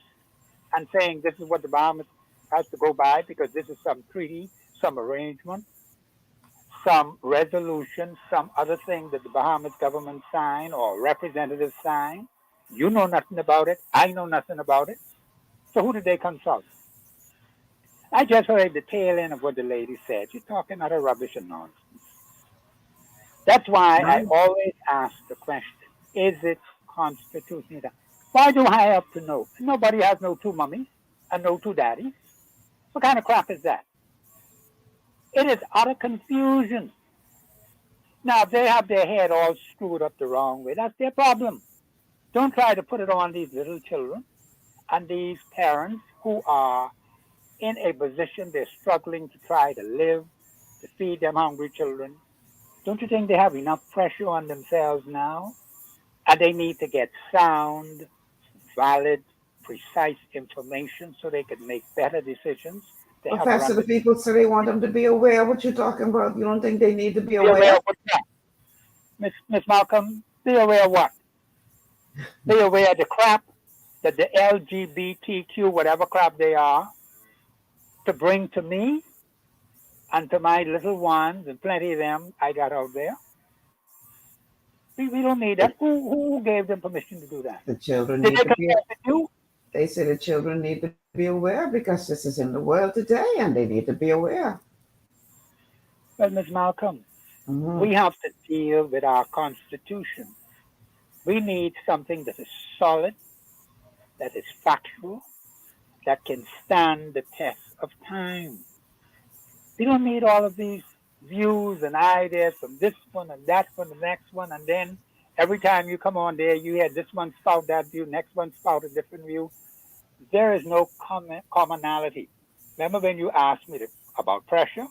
and saying this is what the Bahamas has to go by because this is some treaty, some arrangement, some resolution, some other thing that the Bahamas government signed or representatives signed. You know nothing about it. I know nothing about it. So who did they consult? I just heard the tail end of what the lady said. She's talking utter rubbish and nonsense. That's why I always ask the question, is it constitutional? Why do I have to know? Nobody has no two mummies and no two daddies. What kind of crap is that? It is utter confusion. Now, if they have their head all screwed up the wrong way, that's their problem. Don't try to put it on these little children and these parents who are in a position they're struggling to try to live, to feed them hungry children. Don't you think they have enough pressure on themselves now? And they need to get sound, valid, precise information so they can make better decisions. They Well, have Pastor, the people say they want them to be aware. What you talking about? You don't think they need to be be aware aware? of what's that? Miss Malcolm, be aware of what? Be aware of the crap that the LGBTQ, whatever crap they are, to bring to me and to my little ones, and plenty of them I got out there. We don't need that. Who gave them permission to do that? The children Did need they to be. consent to do? They say the children need to be aware because this is in the world today, and they need to be aware. Well, Ms. Malcolm, we have to deal with our Constitution. We need something that is solid, that is factual, that can stand the test of time. We don't need all of these views and ideas from this one and that one, the next one, and then every time you come on there, you hear this one spout that view, next one spout a different view. There is no commonality. Remember when you asked me about pressure?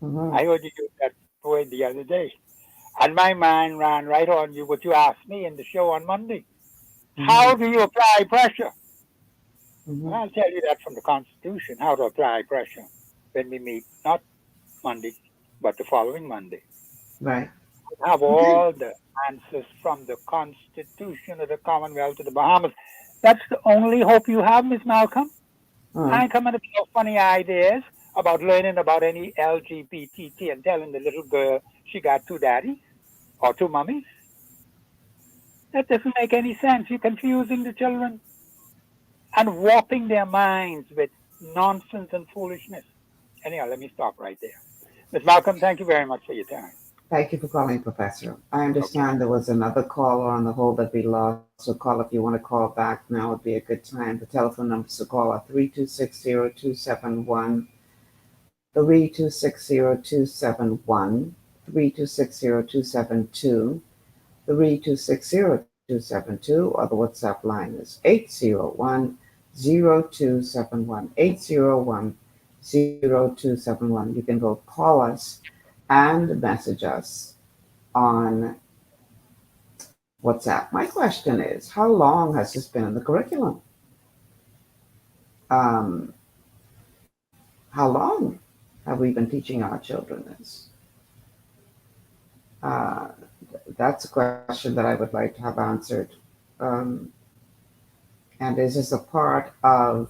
I heard you use that word the other day. And my mind ran right on you what you asked me in the show on Monday. How do you apply pressure? Well, I'll tell you that from the Constitution, how to apply pressure when we meet, not Monday, but the following Monday. Right. We have all the answers from the Constitution of the Commonwealth of the Bahamas. That's the only hope you have, Miss Malcolm. I ain't coming up with no funny ideas about learning about any LGBT and telling the little girl she got two daddies or two mummies. That doesn't make any sense. You're confusing the children and warping their minds with nonsense and foolishness. Anyhow, let me stop right there. Ms. Malcolm, thank you very much for your time. Thank you for calling, Professor. I understand there was another caller on the hold that we lost. So call if you want to call back. Now would be a good time. The telephone numbers to call are 3260271, 3260271, 3260272, 3260272, or the WhatsApp line is 801-0271, 801-0271. You can both call us and message us on WhatsApp. My question is, how long has this been in the curriculum? How long have we been teaching our children this? That's a question that I would like to have answered. And is this a part of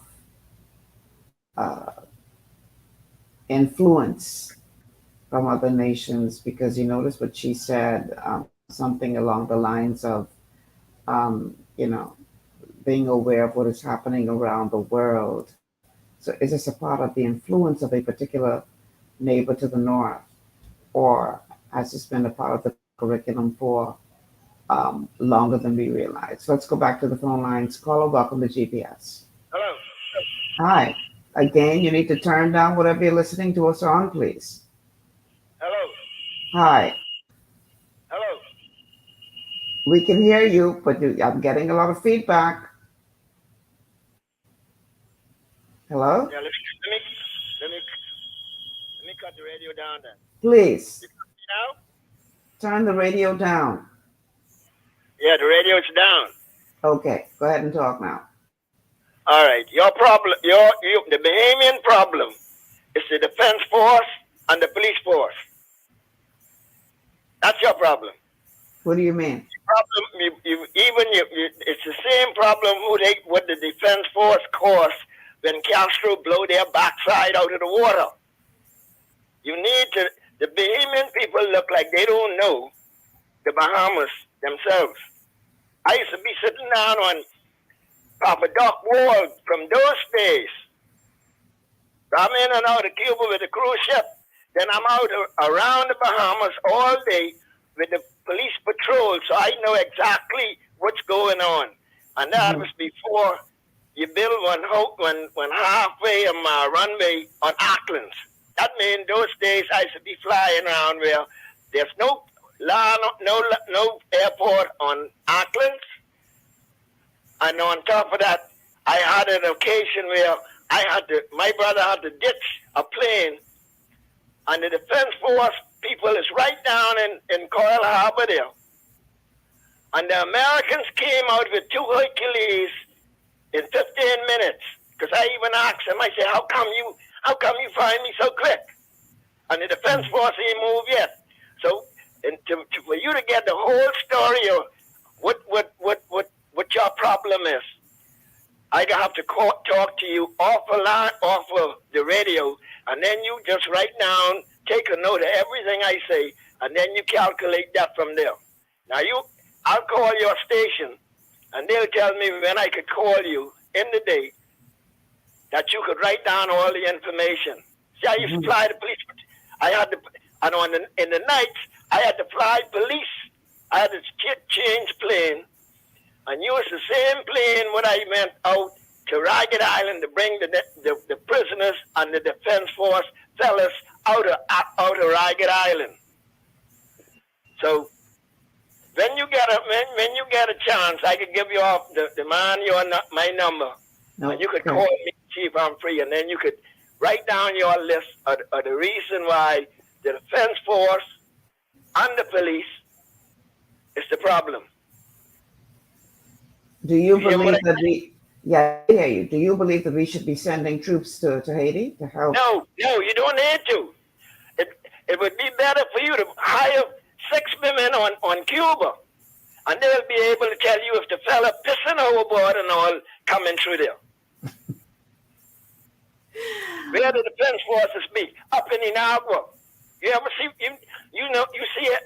influence from other nations? Because you notice what she said, something along the lines of, being aware of what is happening around the world. So is this a part of the influence of a particular neighbor to the north? Or has this been a part of the curriculum for longer than we realize? So let's go back to the phone lines. Caller, welcome to GPS. Hello. Hi. Again, you need to turn down whatever you're listening to us on, please. Hello. Hi. Hello. We can hear you, but I'm getting a lot of feedback. Hello? Yeah, let me cut the radio down then. Please. Now? Turn the radio down. Yeah, the radio's down. Okay, go ahead and talk now. All right. Your problem, the Bahamian problem is the defense force and the police force. That's your problem. What do you mean? It's the same problem what the defense force caused when Castro blew their backside out of the water. The Bahamian people look like they don't know the Bahamas themselves. I used to be sitting down on top of dock wall from those days. I'm in and out of Cuba with a cruise ship. Then I'm out around the Bahamas all day with the police patrol, so I know exactly what's going on. And that was before you build one halfway runway on Auckland. That means those days I used to be flying around where there's no airport on Auckland. And on top of that, I had an occasion where my brother had to ditch a plane, and the defense force people is right down in Coral Harbor there. And the Americans came out with 2 Hercules in 15 minutes. Because I even asked them, I said, how come you find me so quick? And the defense force ain't moved yet. So for you to get the whole story of what your problem is, I have to talk to you off of the radio, and then you just write down, take a note of everything I say, and then you calculate that from there. Now I'll call your station, and they'll tell me when I could call you in the day that you could write down all the information. See, I used to fly the police. In the nights, I had to fly police. I had to change plane, and use the same plane when I went out to Ragged Island to bring the prisoners and the defense force fellas out of Ragged Island. So when you get a chance, I could give you off my number, and you could call me, see if I'm free, and then you could write down your list of the reason why the defense force and the police is the problem. Do you believe that I hear you. Do you believe that we should be sending troops to Haiti to help? No, you don't need to. It would be better for you to hire 6 women on Cuba, and they'll be able to tell you if the fella pissing overboard and all coming through there. Where the defense forces be? Up in Inagua. You ever see, you see it,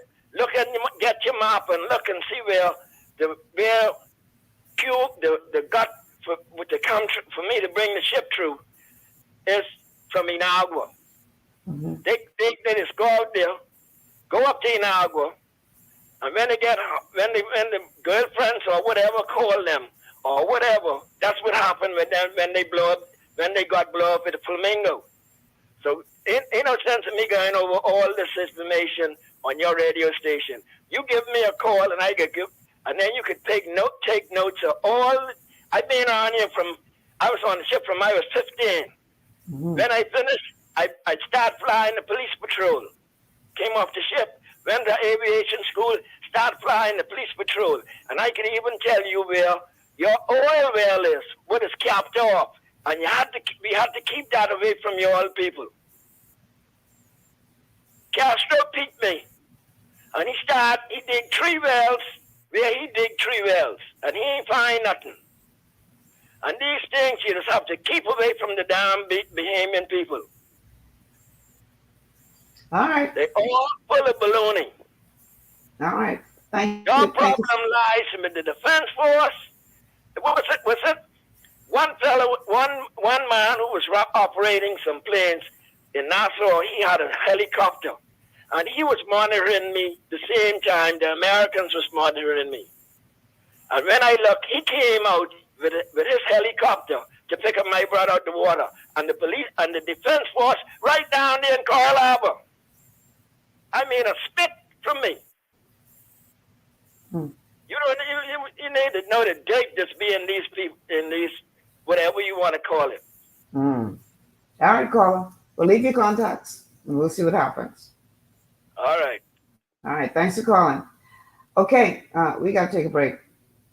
get your map and look and see where the gut for me to bring the ship through is from Inagua. They just go go up to Inagua, and when the girlfriends or whatever call them or whatever, that's what happened with them when they got blown up with the Flamingo. So ain't no sense of me going over all this information on your radio station. You give me a call and and then you could take notes of all. I've been on here I was on the ship from I was 15. When I finished, I started flying the police patrol. Came off the ship, went to aviation school, started flying the police patrol. And I can even tell you where your oil well is, what is capped off. And we had to keep that away from your old people. Castro picked me. And he dig 3 wells where he dig 3 wells. And he ain't find nothing. And these things you just have to keep away from the damn Bahamian people. All right. They're all full of baloney. All right. Thank you. Your problem lies with the defense force. Was it? One man who was operating some planes in Nassau, he had a helicopter. And he was monitoring me the same time the Americans was monitoring me. And when I looked, he came out with his helicopter to pick up my brother out the water. And the police and the defense force right down there in Coral Harbor. I mean, a spit from me. You need to know the dirt that's being these people, in these, whatever you want to call it. All right, caller. We'll leave your contacts and we'll see what happens. All right. All right. Thanks for calling. Okay. We got to take a break.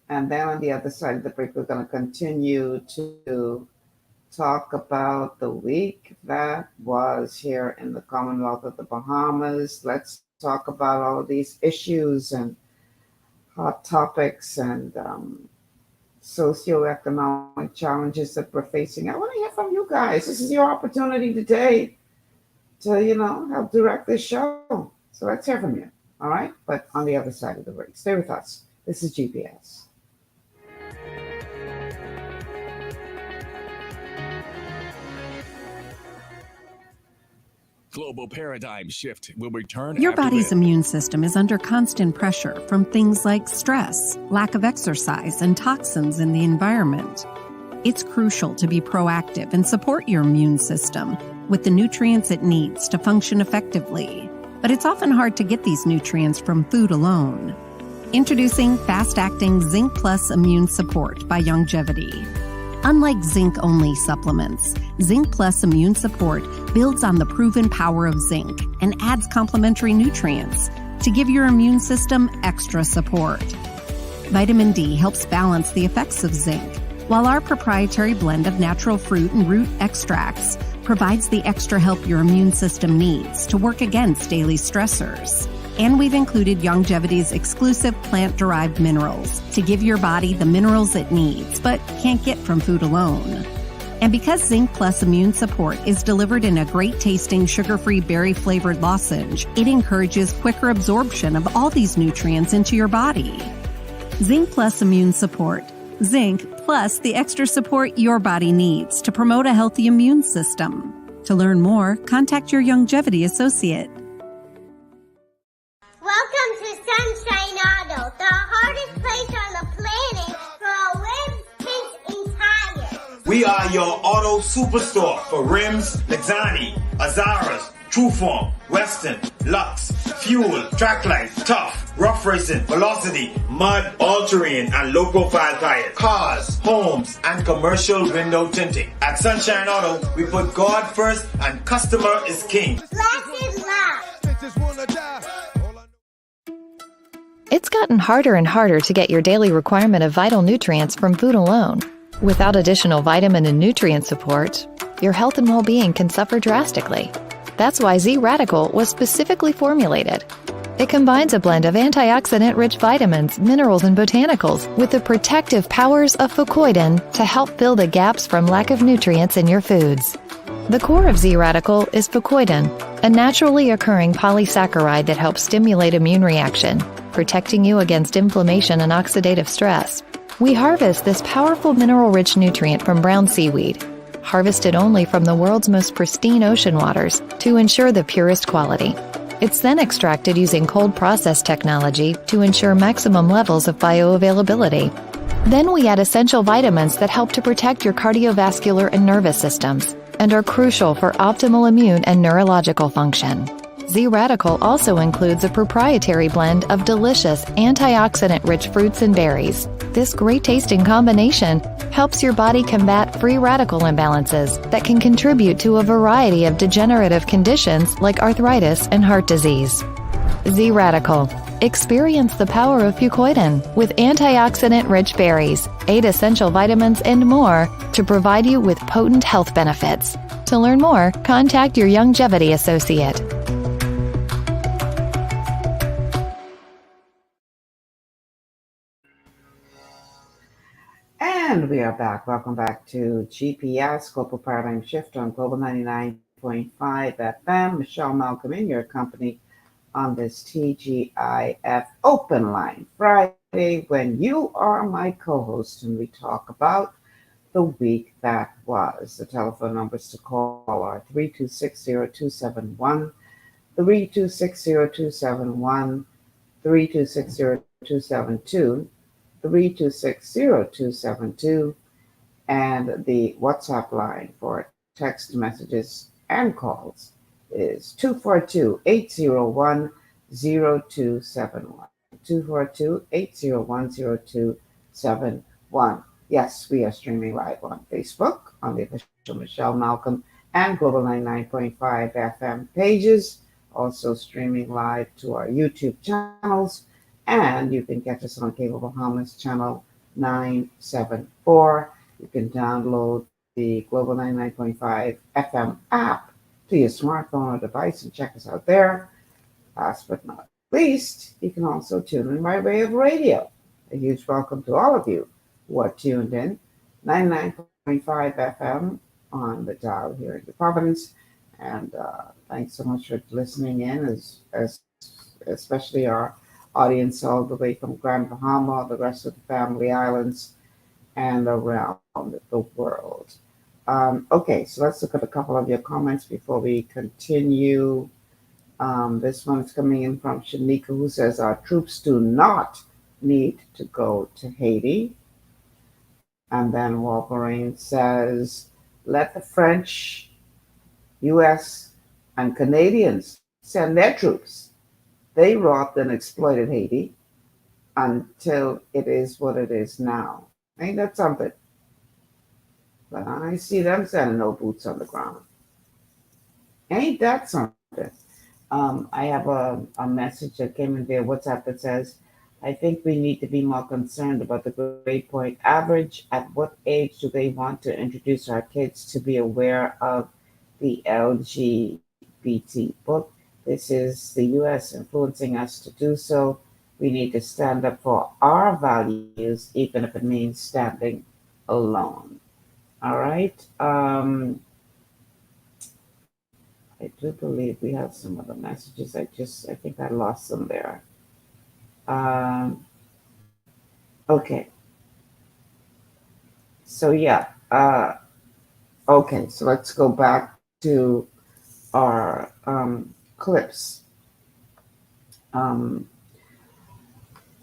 And then on the other side of the break, we're going to continue to talk about the week that was here in the Commonwealth of the Bahamas. Let's talk about all of these issues and hot topics and socioeconomic challenges that we're facing. I want to hear from you guys. This is your opportunity today to, help direct this show. So let's hear from you. All right. But on the other side of the break, stay with us. This is GPS. Global paradigm shift will return. Your after body's this. immune system is under constant pressure from things like stress, lack of exercise, and toxins in the environment. It's crucial to be proactive and support your immune system with the nutrients it needs to function effectively. But it's often hard to get these nutrients from food alone. Introducing fast-acting Zinc Plus Immune Support by Longevity. Unlike zinc-only supplements, Zinc Plus Immune Support builds on the proven power of zinc and adds complementary nutrients to give your immune system extra support. Vitamin D helps balance the effects of zinc, while our proprietary blend of natural fruit and root extracts provides the extra help your immune system needs to work against daily stressors. And we've included Longevity's exclusive plant-derived minerals to give your body the minerals it needs, but can't get from food alone. And because Zinc Plus Immune Support is delivered in a great-tasting, sugar-free, berry-flavored lozenge, it encourages quicker absorption of all these nutrients into your body. Zinc Plus Immune Support. Zinc plus the extra support your body needs to promote a healthy immune system. To learn more, contact your Longevity associate. Welcome to Sunshine Auto, the hardest place on the planet for rims, paints, and tires. We are your auto superstore for rims, Lexani, Azaras, Trueform, Western, Lux, Fuel, Tracklight, Tough, Rough Racing, Velocity, Mud, All-Terrain, and low-profile tires. Cars, homes, and commercial window tinting. At Sunshine Auto, we put God first and customer is king. Blessed love. It's gotten harder and harder to get your daily requirement of vital nutrients from food alone. Without additional vitamin and nutrient support, your health and well-being can suffer drastically. That's why Z-Radical was specifically formulated. It combines a blend of antioxidant-rich vitamins, minerals, and botanicals with the protective powers of fucoidan to help fill the gaps from lack of nutrients in your foods. The core of Z-Radical is fucoidan, a naturally occurring polysaccharide that helps stimulate immune reaction, protecting you against inflammation and oxidative stress. We harvest this powerful mineral-rich nutrient from brown seaweed, harvested only from the world's most pristine ocean waters to ensure the purest quality. It's then extracted using cold process technology to ensure maximum levels of bioavailability. Then we add essential vitamins that help to protect your cardiovascular and nervous systems and are crucial for optimal immune and neurological function. Z-Radical also includes a proprietary blend of delicious antioxidant-rich fruits and berries. This great-tasting combination helps your body combat free radical imbalances that can contribute to a variety of degenerative conditions like arthritis and heart disease. Z-Radical. Experience the power of fucoidan with antioxidant-rich berries, 8 essential vitamins, and more to provide you with potent health benefits. To learn more, contact your longevity associate. And we are back. Welcome back to GPS, Global Paradigm Shift on Global 99.5 FM. Michelle Malcolm in your company on this TGIF Open Line Friday when you are my co-host and we talk about the week that was. The telephone numbers to call are 3260271, 3260271, 3260272, 3260272, and the WhatsApp line for text messages and calls is 242-801-0271. 242-801-0271. Yes, we are streaming live on Facebook, on the official Michelle Malcolm and Global 99.5 FM pages, also streaming live to our YouTube channels, and you can catch us on Cable Bahamas channel 974. You can download the Global 99.5 FM app to your smartphone or device and check us out there. Last but not least, you can also tune in by way of radio. A huge welcome to all of you who are tuned in. 99.5 FM on the dial here in the Providence. And thanks so much for listening in, as especially our audience all the way from Grand Bahama, the rest of the family islands, and around the world. Okay, so let's look at a couple of your comments before we continue. This one's coming in from Shanika, who says our troops do not need to go to Haiti. And then Wolverine says, let the French, US, and Canadians send their troops. They robbed and exploited Haiti until it is what it is now. Ain't that something? But I see them sending no boots on the ground. Ain't that something? I have a message that came in via WhatsApp that says, I think we need to be more concerned about the grade point average. At what age do they want to introduce our kids to be aware of the LGBT book? This is the U.S. influencing us to do so. We need to stand up for our values, even if it means standing alone. All right. I do believe we have some other messages. I think I lost them there. Okay. So yeah. Okay. So let's go back to our clips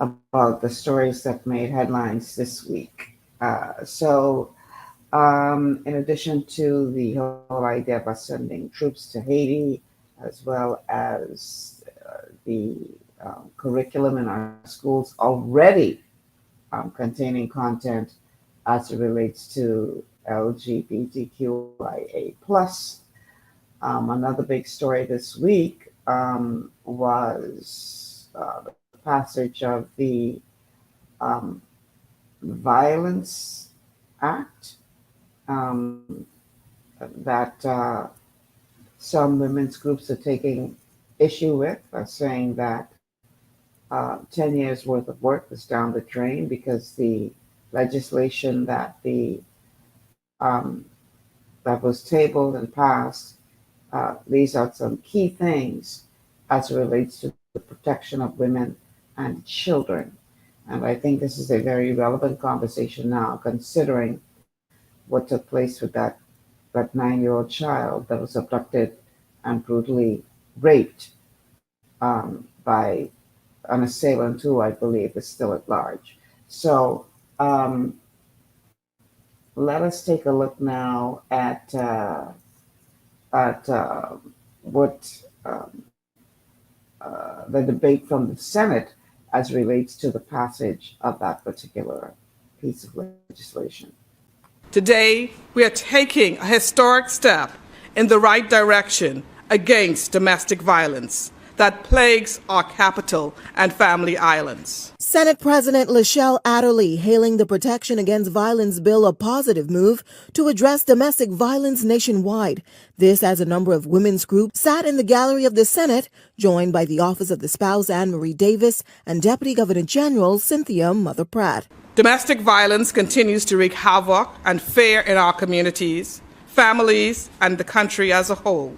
about the stories that made headlines this week. In addition to the whole idea of us sending troops to Haiti, as well as the curriculum in our schools already containing content as it relates to LGBTQIA+. Another big story this week was the passage of the Violence Act that some women's groups are taking issue with, saying that 10 years worth of work is down the drain because the legislation that that was tabled and passed leaves out some key things as it relates to the protection of women and children. And I think this is a very relevant conversation now, considering what took place with that 9-year-old child that was abducted and brutally raped by an assailant who I believe is still at large. So let us take a look now at what the debate from the Senate as relates to the passage of that particular piece of legislation. Today, we are taking a historic step in the right direction against domestic violence that plagues our capital and family islands. Senate President Lachelle Adderley hailing the Protection Against Violence bill a positive move to address domestic violence nationwide. This as a number of women's groups sat in the gallery of the Senate, joined by the Office of the Spouse Anne Marie Davis and Deputy Governor General Cynthia Mother Pratt. Domestic violence continues to wreak havoc and fear in our communities, families, and the country as a whole,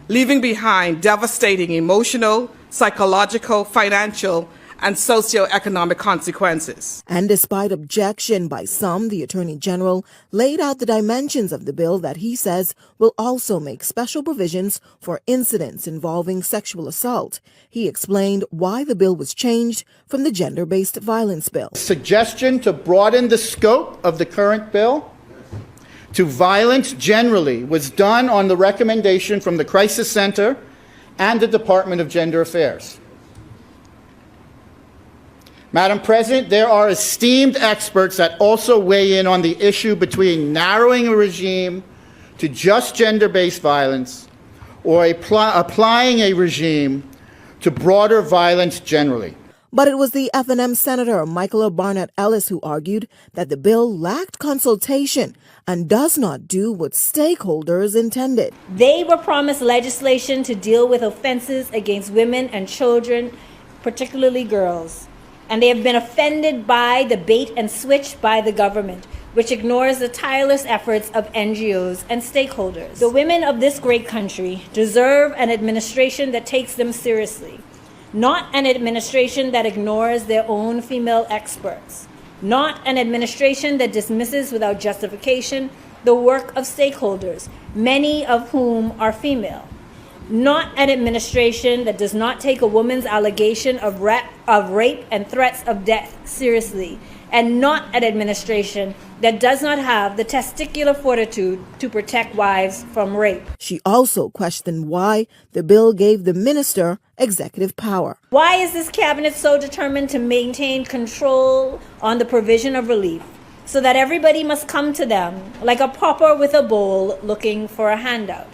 leaving behind devastating emotional, psychological, financial, and socioeconomic consequences. And despite objection by some, the Attorney General laid out the dimensions of the bill that he says will also make special provisions for incidents involving sexual assault. He explained why the bill was changed from the gender-based violence bill. Suggestion to broaden the scope of the current bill to violence generally was done on the recommendation from the Crisis Center and the Department of Gender Affairs. Madam President, there are esteemed experts that also weigh in on the issue between narrowing a regime to just gender-based violence or applying a regime to broader violence generally. But it was the F&M Senator Michaela Barnett Ellis who argued that the bill lacked consultation and does not do what stakeholders intended. They were promised legislation to deal with offenses against women and children, particularly girls. And they have been offended by the bait and switch by the government, which ignores the tireless efforts of NGOs and stakeholders. The women of this great country deserve an administration that takes them seriously, not an administration that ignores their own female experts, not an administration that dismisses without justification the work of stakeholders, many of whom are female. Not an administration that does not take a woman's allegation of rape and threats of death seriously, and not an administration that does not have the testicular fortitude to protect wives from rape. She also questioned why the bill gave the minister executive power. Why is this cabinet so determined to maintain control on the provision of relief, so that everybody must come to them like a pauper with a bowl looking for a handout?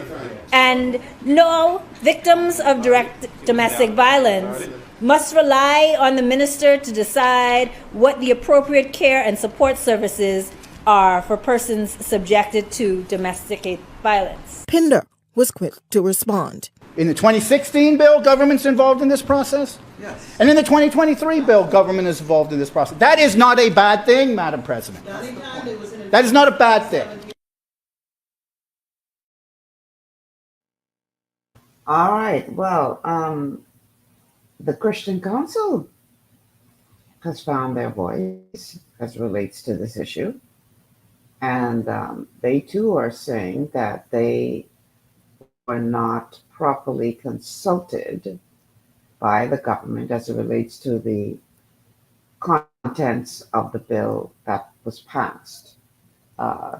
And no, victims of direct domestic violence must rely on the minister to decide what the appropriate care and support services are for persons subjected to domestic violence. Pinder was quick to respond. In the 2016 bill, government's involved in this process? Yes. And in the 2023 bill, government is involved in this process. That is not a bad thing, Madam President. That is not a bad thing. All right. Well, the Christian Council has found their voice as it relates to this issue. And they too are saying that they were not properly consulted by the government as it relates to the contents of the bill that was passed.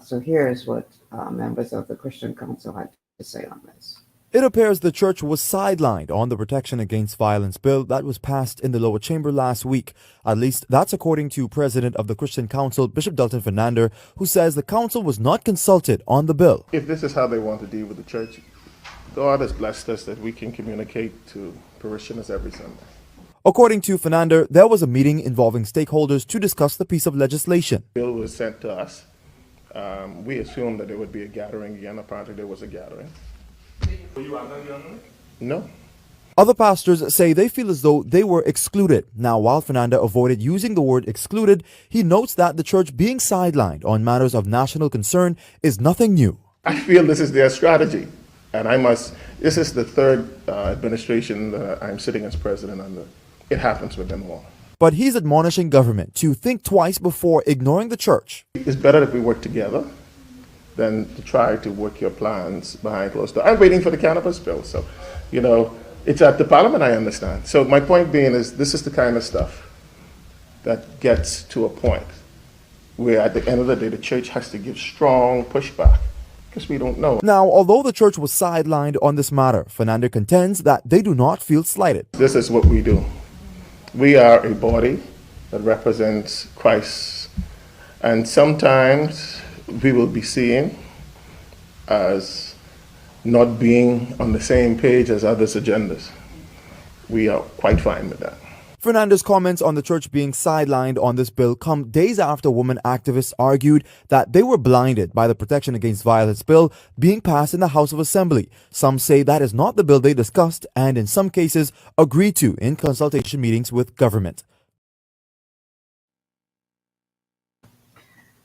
So here's what members of the Christian Council had to say on this. It appears the church was sidelined on the Protection Against Violence bill that was passed in the lower chamber last week. At least that's according to President of the Christian Council, Bishop Delton Fernando, who says the council was not consulted on the bill. If this is how they want to deal with the church, God has blessed us that we can communicate to parishioners every Sunday. According to Fernando, there was a meeting involving stakeholders to discuss the piece of legislation. The bill was sent to us. We assumed that there would be a gathering again. Apparently there was a gathering. Were you at that gathering? No. Other pastors say they feel as though they were excluded. Now, while Fernando avoided using the word excluded, he notes that the church being sidelined on matters of national concern is nothing new. I feel this is their strategy. And this is the third administration that I'm sitting as president under. It happens with them all. But he's admonishing government to think twice before ignoring the church. It's better that we work together than to try to work your plans behind closed doors. I'm waiting for the cannabis bill. So, It's at the parliament, I understand. So my point being is this is the kind of stuff that gets to a point where at the end of the day, the church has to give strong pushback because we don't know. Now, although the church was sidelined on this matter, Fernando contends that they do not feel slighted. This is what we do. We are a body that represents Christ. And sometimes we will be seen as not being on the same page as others' agendas. We are quite fine with that. Fernando's comments on the church being sidelined on this bill come days after women activists argued that they were blinded by the Protection Against Violence bill being passed in the House of Assembly. Some say that is not the bill they discussed and in some cases agreed to in consultation meetings with government.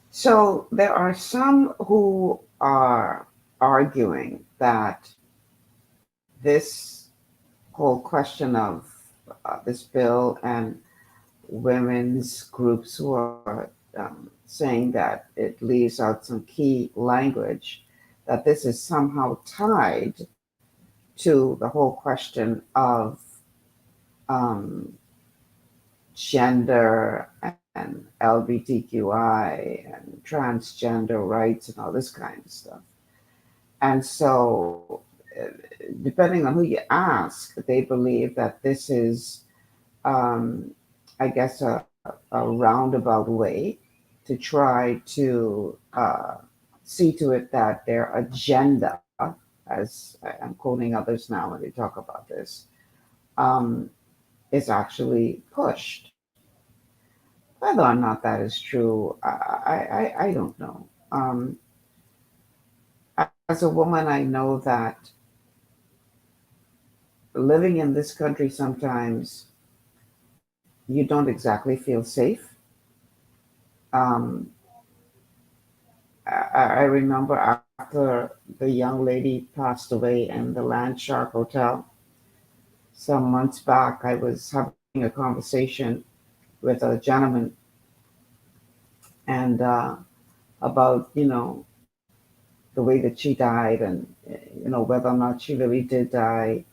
So there are some who are arguing that this whole question of this bill and women's groups who are saying that it leaves out some key language, that this is somehow tied to the whole question of gender and LGBTQI and transgender rights and all this kind of stuff. And so, depending on who you ask, they believe that this is, I guess, a roundabout way to try to see to it that their agenda, as I'm quoting others now when they talk about this, is actually pushed. Whether or not that is true, I don't know. As a woman, I know that living in this country sometimes you don't exactly feel safe. I remember after the young lady passed away in the Land Shark Hotel some months back, I was having a conversation with a gentleman and about, the way that she died and, whether or not she really did die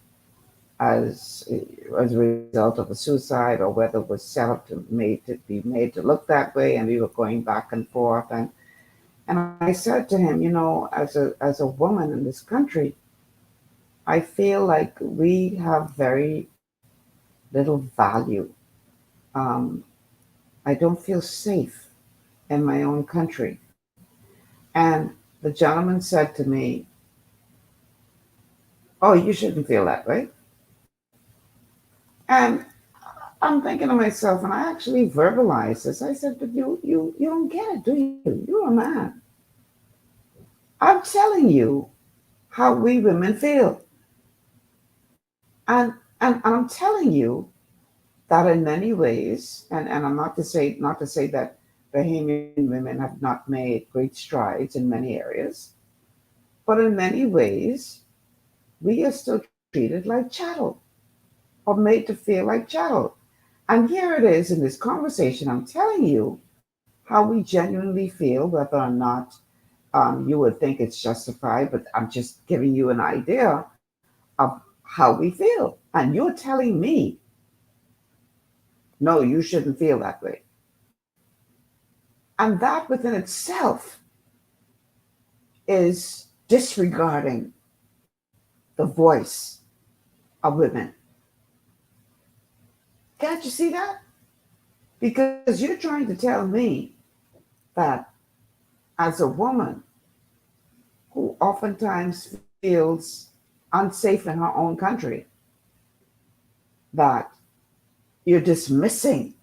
as a result of a suicide or whether it was set up to be made to look that way. And we were going back and forth. And I said to him, as a woman in this country, I feel like we have very little value. I don't feel safe in my own country. And the gentleman said to me, "Oh, you shouldn't feel that way." And I'm thinking to myself, and I actually verbalized this. I said, "But you don't get it, do you? You're a man. I'm telling you how we women feel. And I'm telling you that in many ways, and I'm not to say that Bahamian women have not made great strides in many areas, but in many ways, we are still treated like chattel or made to feel like chattel. And here it is in this conversation, I'm telling you how we genuinely feel, whether or not you would think it's justified, but I'm just giving you an idea of how we feel. And you're telling me, no, you shouldn't feel that way. And that within itself is disregarding the voice of women. Can't you see that? Because you're trying to tell me that as a woman who oftentimes feels unsafe in her own country, that you're dismissing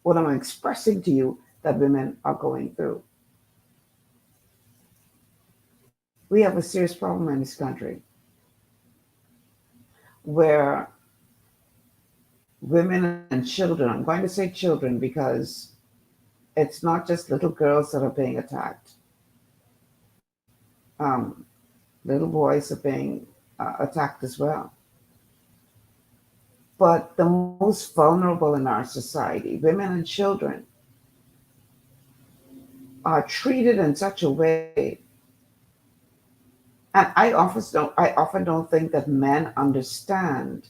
what I'm expressing to you that women are going through. We have a serious problem in this country where women and children, I'm going to say children because it's not just little girls that are being attacked. Little boys are being attacked as well. But the most vulnerable in our society, women and children, are treated in such a way And I often don't think that men understand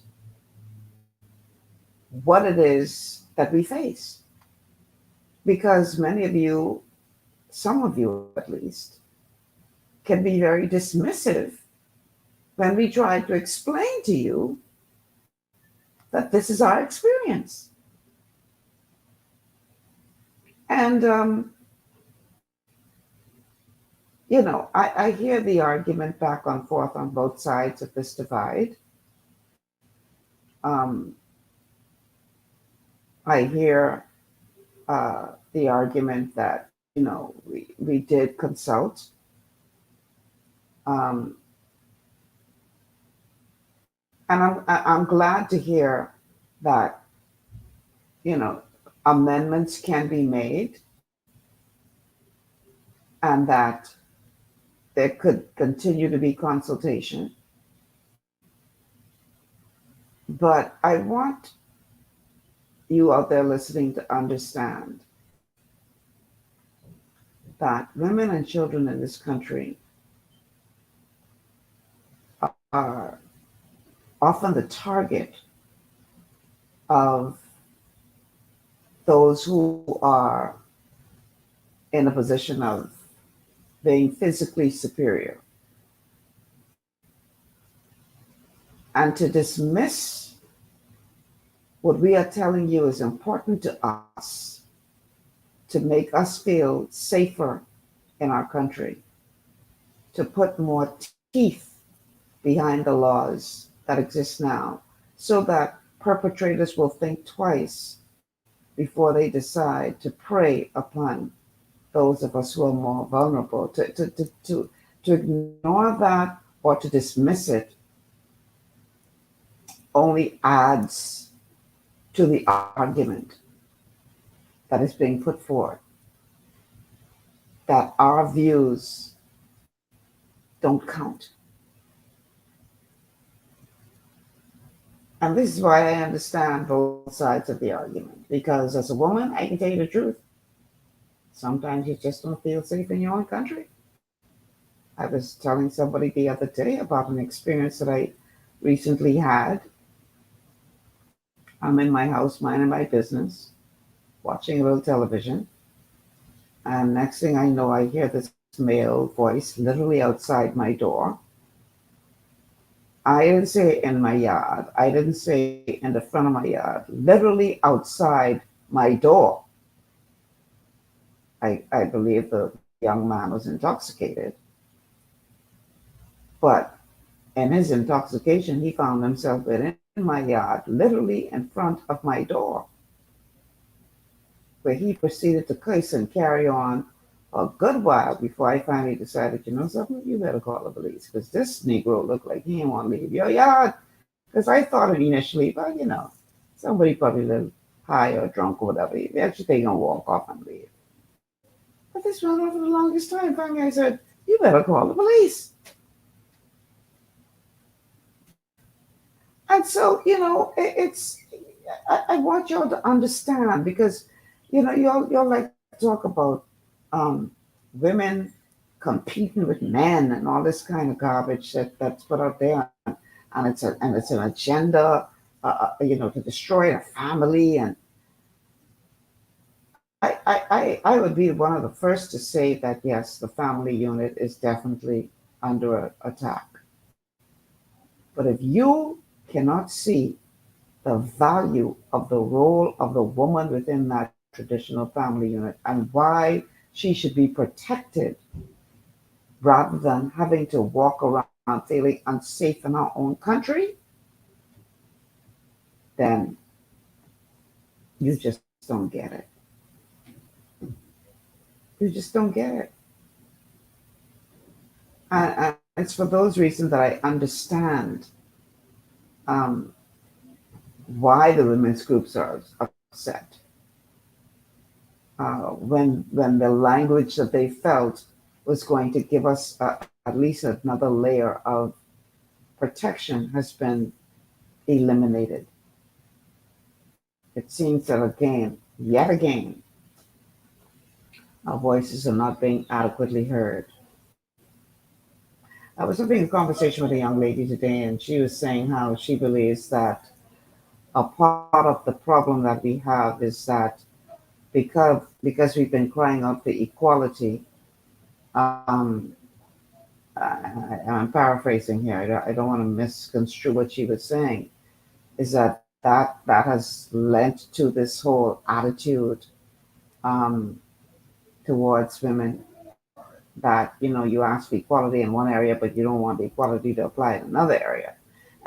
what it is that we face. Because many of you, some of you at least, can be very dismissive when we try to explain to you that this is our experience. And, I hear the argument back and forth on both sides of this divide. Um, I hear the argument that, we did consult. Um, and I'm glad to hear that, amendments can be made and that there could continue to be consultation. But I want you out there listening to understand that women and children in this country are often the target of those who are in a position of being physically superior. And to dismiss what we are telling you is important to us to make us feel safer in our country, to put more teeth behind the laws that exist now so that perpetrators will think twice before they decide to prey upon those of us who are more vulnerable. To ignore that or to dismiss it only adds to the argument that is being put forward, that our views don't count. And this is why I understand both sides of the argument, because as a woman, I can tell you the truth. Sometimes you just don't feel safe in your own country. I was telling somebody the other day about an experience that I recently had. I'm in my house, minding my business, watching a little television. And next thing I know, I hear this male voice literally outside my door. I didn't say in my yard. I didn't say in the front of my yard. Literally outside my door. I believe the young man was intoxicated. But in his intoxication, he found himself within my yard, literally in front of my door, where he proceeded to curse and carry on a good while before I finally decided, you know something, you better call the police, because this Negro looked like he didn't want to leave your yard. Because I thought initially, well, somebody probably a little high or drunk or whatever, actually they gonna walk off and leave. But this went on for the longest time. Finally, I said, you better call the police. And so, I want y'all to understand, because, y'all like to talk about women competing with men and all this kind of garbage that's put out there, and it's an agenda, to destroy a family. And I would be one of the first to say that yes, the family unit is definitely under attack. But if you cannot see the value of the role of the woman within that traditional family unit and why she should be protected rather than having to walk around feeling unsafe in our own country, then you just don't get it. You just don't get it. And it's for those reasons that I understand why the women's groups are upset. When the language that they felt was going to give us at least another layer of protection has been eliminated. It seems that yet again, our voices are not being adequately heard. I was having a conversation with a young lady today, and she was saying how she believes that a part of the problem that we have is that because we've been crying out for equality, um, I'm paraphrasing here. I don't want to misconstrue what she was saying. Is that has lent to this whole attitude um, towards women that you ask for equality in one area, but you don't want the equality to apply in another area.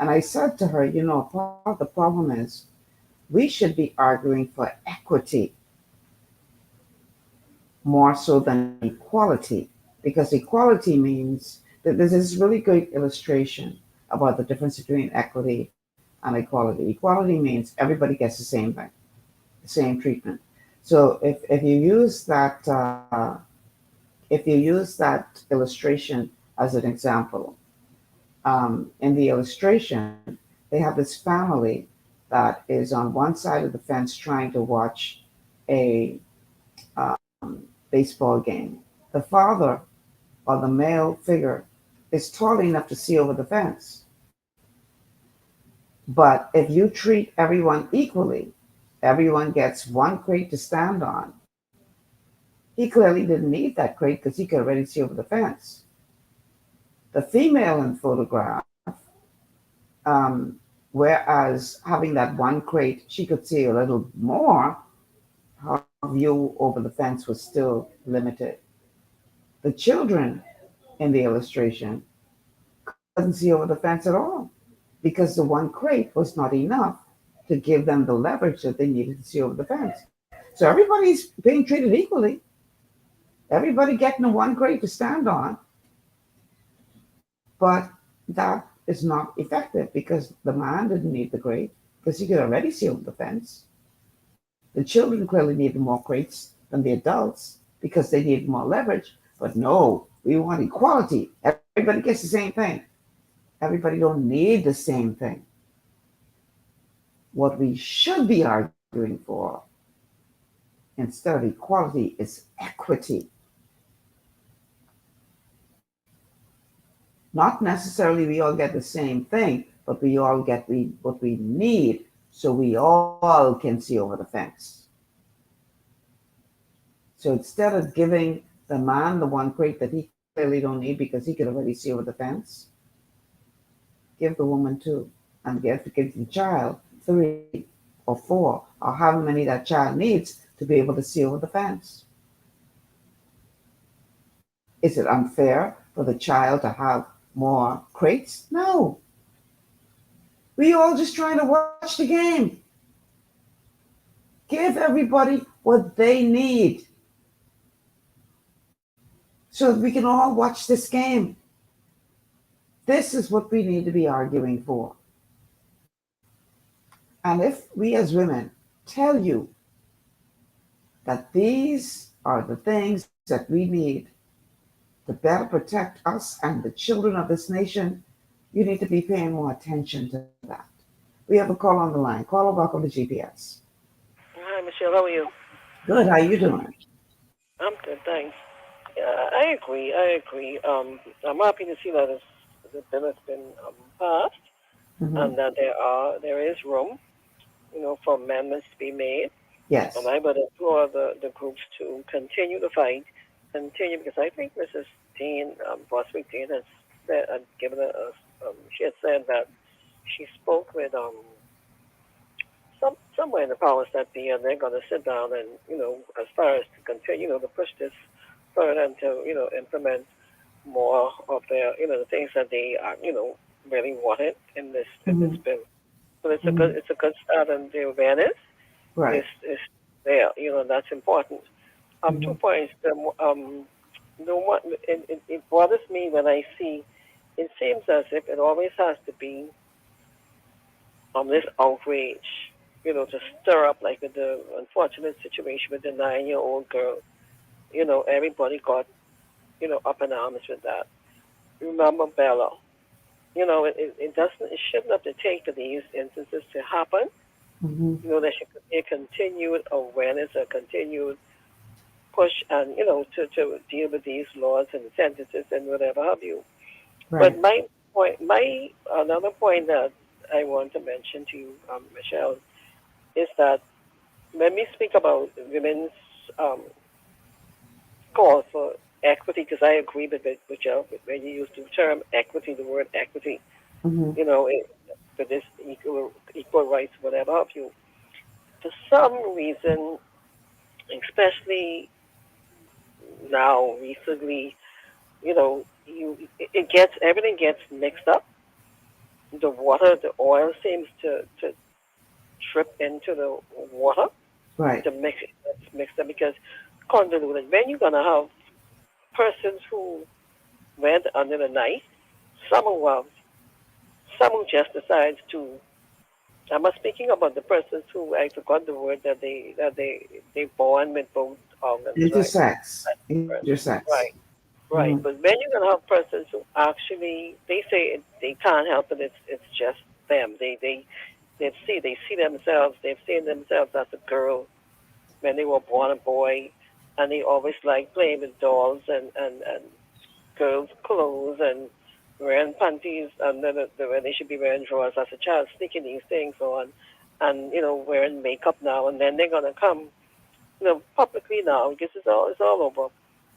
And I said to her, part of the problem is we should be arguing for equity more so than equality, because equality means that there's this really great illustration about the difference between equity and equality. Equality means everybody gets the same thing, the same treatment. So if you use that illustration as an example, in the illustration, they have this family that is on one side of the fence trying to watch a baseball game. The father, or the male figure, is tall enough to see over the fence. But if you treat everyone equally, everyone gets one crate to stand on. He clearly didn't need that crate because he could already see over the fence. The female in the photograph, whereas having that one crate, she could see a little more, her view over the fence was still limited. The children in the illustration couldn't see over the fence at all because the one crate was not enough to give them the leverage that they needed to see over the fence. So everybody's being treated equally. Everybody getting the one crate to stand on, but that is not effective because the man didn't need the crate because he could already see over the fence. The children clearly needed more crates than the adults because they needed more leverage. But no, we want equality. Everybody gets the same thing. Everybody don't need the same thing. What we should be arguing for instead of equality is equity. Not necessarily we all get the same thing, but we all get what we need so we all can see over the fence. So instead of giving the man the one crate that he clearly don't need because he could already see over the fence, give the woman two, and give the child 3 or 4 or however many that child needs to be able to see over the fence. Is it unfair for the child to have more crates? No. We all just trying to watch the game. Give everybody what they need so that we can all watch this game. This is what we need to be arguing for. And if we as women tell you that these are the things that we need to better protect us and the children of this nation, you need to be paying more attention to that. We have a call on the line. Caller, welcome to GPS. Hi, Michelle. How are you? Good. How you doing? I'm good, thanks. I agree. I'm happy to see that the bill has been passed, and that there is room, for amendments to be made. Yes. And I would implore the groups to continue the fight, because I think Mrs. Dean, Boswick Dean, has given she had said that she spoke with somewhere in the powers that be, and they're going to sit down and, as far as to continue, to push this further and to, implement more of their, the things that they, really wanted in this bill. So it's a good start, and the awareness is there, and that's important. 2 points. It bothers me when I see, it seems as if it always has to be this outrage, to stir up, like with the unfortunate situation with the 9-year-old girl. Everybody got, up in arms with that. Remember Bella. It shouldn't have to take for these instances to happen. There should be a continued awareness, a continued push, and, to deal with these laws and sentences and whatever have you. But Right. my another point that I want to mention to you, Michelle, is that when we speak about women's um, call for equity, because I agree with you when you use the term equity, the word equity, Mm-hmm. for this equal rights, whatever have you. For some reason, especially now, recently, it gets everything gets mixed up. The water, the oil seems to trip into the water Right. to mix it, that's mixed up because convoluted. When you're gonna have persons who went under the knife, some who have, some who just decides to. I'm not speaking about the persons who I forgot the word that they born with both organs, right? Intersex. That's the person, Intersex. right? Right. Mm-hmm. But when you're gonna have persons who actually they say they can't help it, it's just them. They see themselves. They've seen themselves as a girl when they were born a boy, and they always like playing with dolls and girls' clothes and wearing panties under when they should be wearing drawers as a child, sneaking these things on, and wearing makeup now, and then they're gonna come, publicly now because it's all over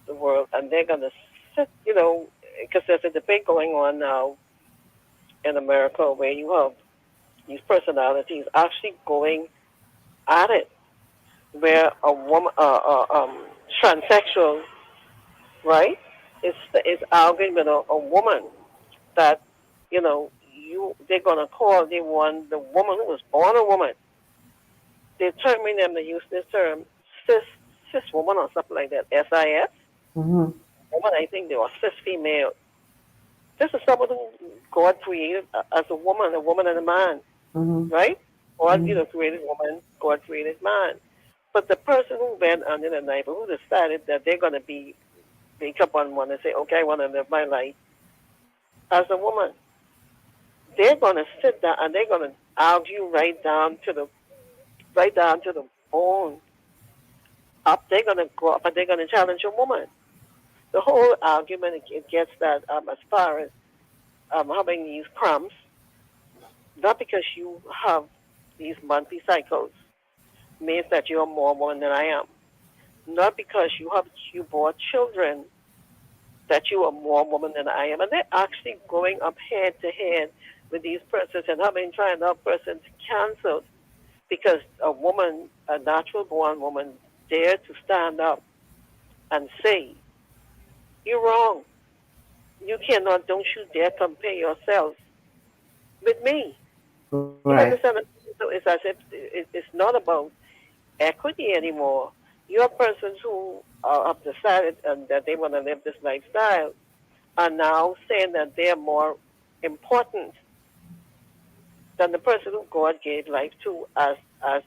the world, and they're gonna sit, because there's a debate going on now in America where you have these personalities actually going at it, where a woman, transsexual, right, is arguing with a woman that they're gonna call they want the woman who was born a woman. They're terming them to use this term cis cis woman or something like that. SIS Mm-hmm. woman. I think they were cis female. This is someone who God created as a woman and a man, Mm-hmm. right? God, Mm-hmm. created woman. God created man. But the person who went under the knife, who decided that they're gonna be wake up on one and say, okay, I want to live my life as a woman, they're gonna sit down and they're gonna argue right down to the bone. Up, they're gonna go up and they're gonna challenge a woman. The whole argument it gets that as far as having these cramps, not because you have these monthly cycles means that you're more woman than I am. Not because you bore children that you are more woman than I am. And they're actually going up head to head with these persons and having trying to have persons canceled because a natural born woman, dared to stand up and say, you're wrong. You cannot, don't you dare compare yourself with me. You Right. understand? So it's as if it's not about equity anymore. You have persons who have decided that they want to live this lifestyle are now saying that they're more important than the person who God gave life to as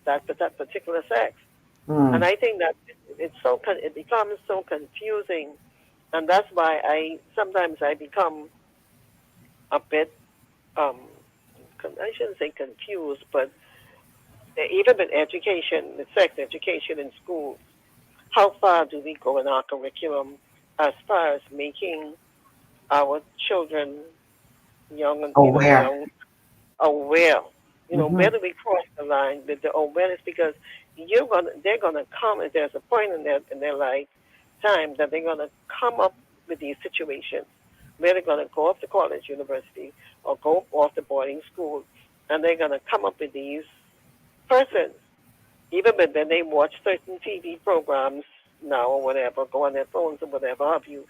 that particular sex. And Mm. I think that it becomes so confusing, and that's why I sometimes I become a bit I shouldn't say confused, but even with education, with sex education in schools, how far do we go in our curriculum as far as making our children young and Aware. young aware. Mm-hmm. Where do we cross the line with the awareness? Because they're gonna come, and there's a point in their lifetime that they're gonna come up with these situations where they're gonna go off to college, university, or go off to boarding school, and they're gonna come up with these persons. Even when they watch certain TV programs now or whatever, go on their phones or whatever have you.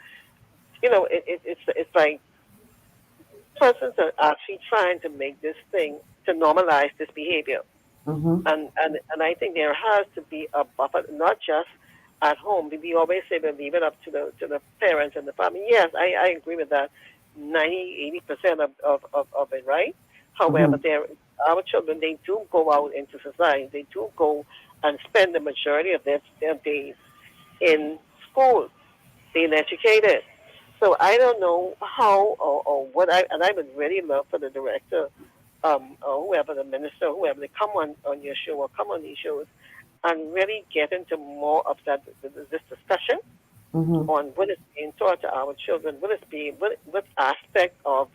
It's like persons are actually trying to make this thing to normalize this behavior. Mm-hmm. And I think there has to be a buffer, not just at home. We always say we leave it up to the parents and the family. Yes, I agree with that. 80% of it, right? However, Mm-hmm. our children, they do go out into society. They do go and spend the majority of their days in school being educated. So I don't know how or what I would really love for the director, or whoever the minister, whoever they come on your show or come on these shows and really get into more of this discussion on what is being taught to our children, what aspect of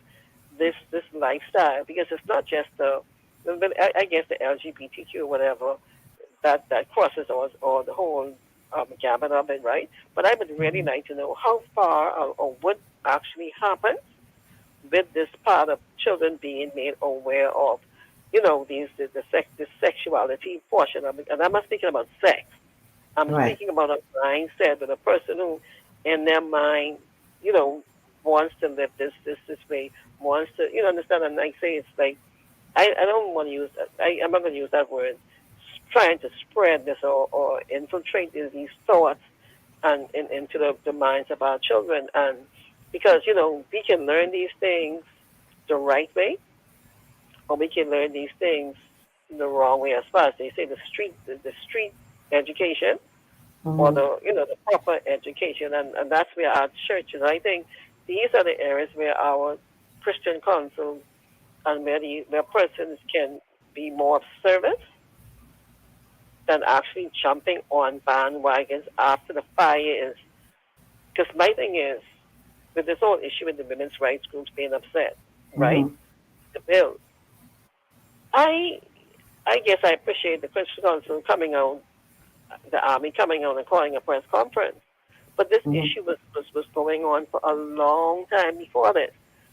this lifestyle, because it's not just I guess the LGBTQ or whatever that crosses or the whole gamut of it, right? But I would really like to know how far or what actually happens with this part of children being made aware of, the sexuality portion of it. And I'm not speaking about sex. I'm Right. speaking about a mindset with a person who, in their mind, you know, wants to live this way, wants to, understand. And I say it's like, I don't want to use that. I'm not going to use that word. Trying to spread this or infiltrate these thoughts and into the minds of our children. And because, we can learn these things the right way, or we can learn these things the wrong way, as far as they say the street education, or the proper education, and that's where our churches. I think these are the areas where our Christian councils and where persons can be more of service than actually jumping on bandwagons after the fire is. Because my thing is, with this whole issue with the women's rights groups being upset, right? The bill. I I guess I appreciate the Christian Council coming out, the Army coming out and calling a press conference. But this issue was going on for a long time before this.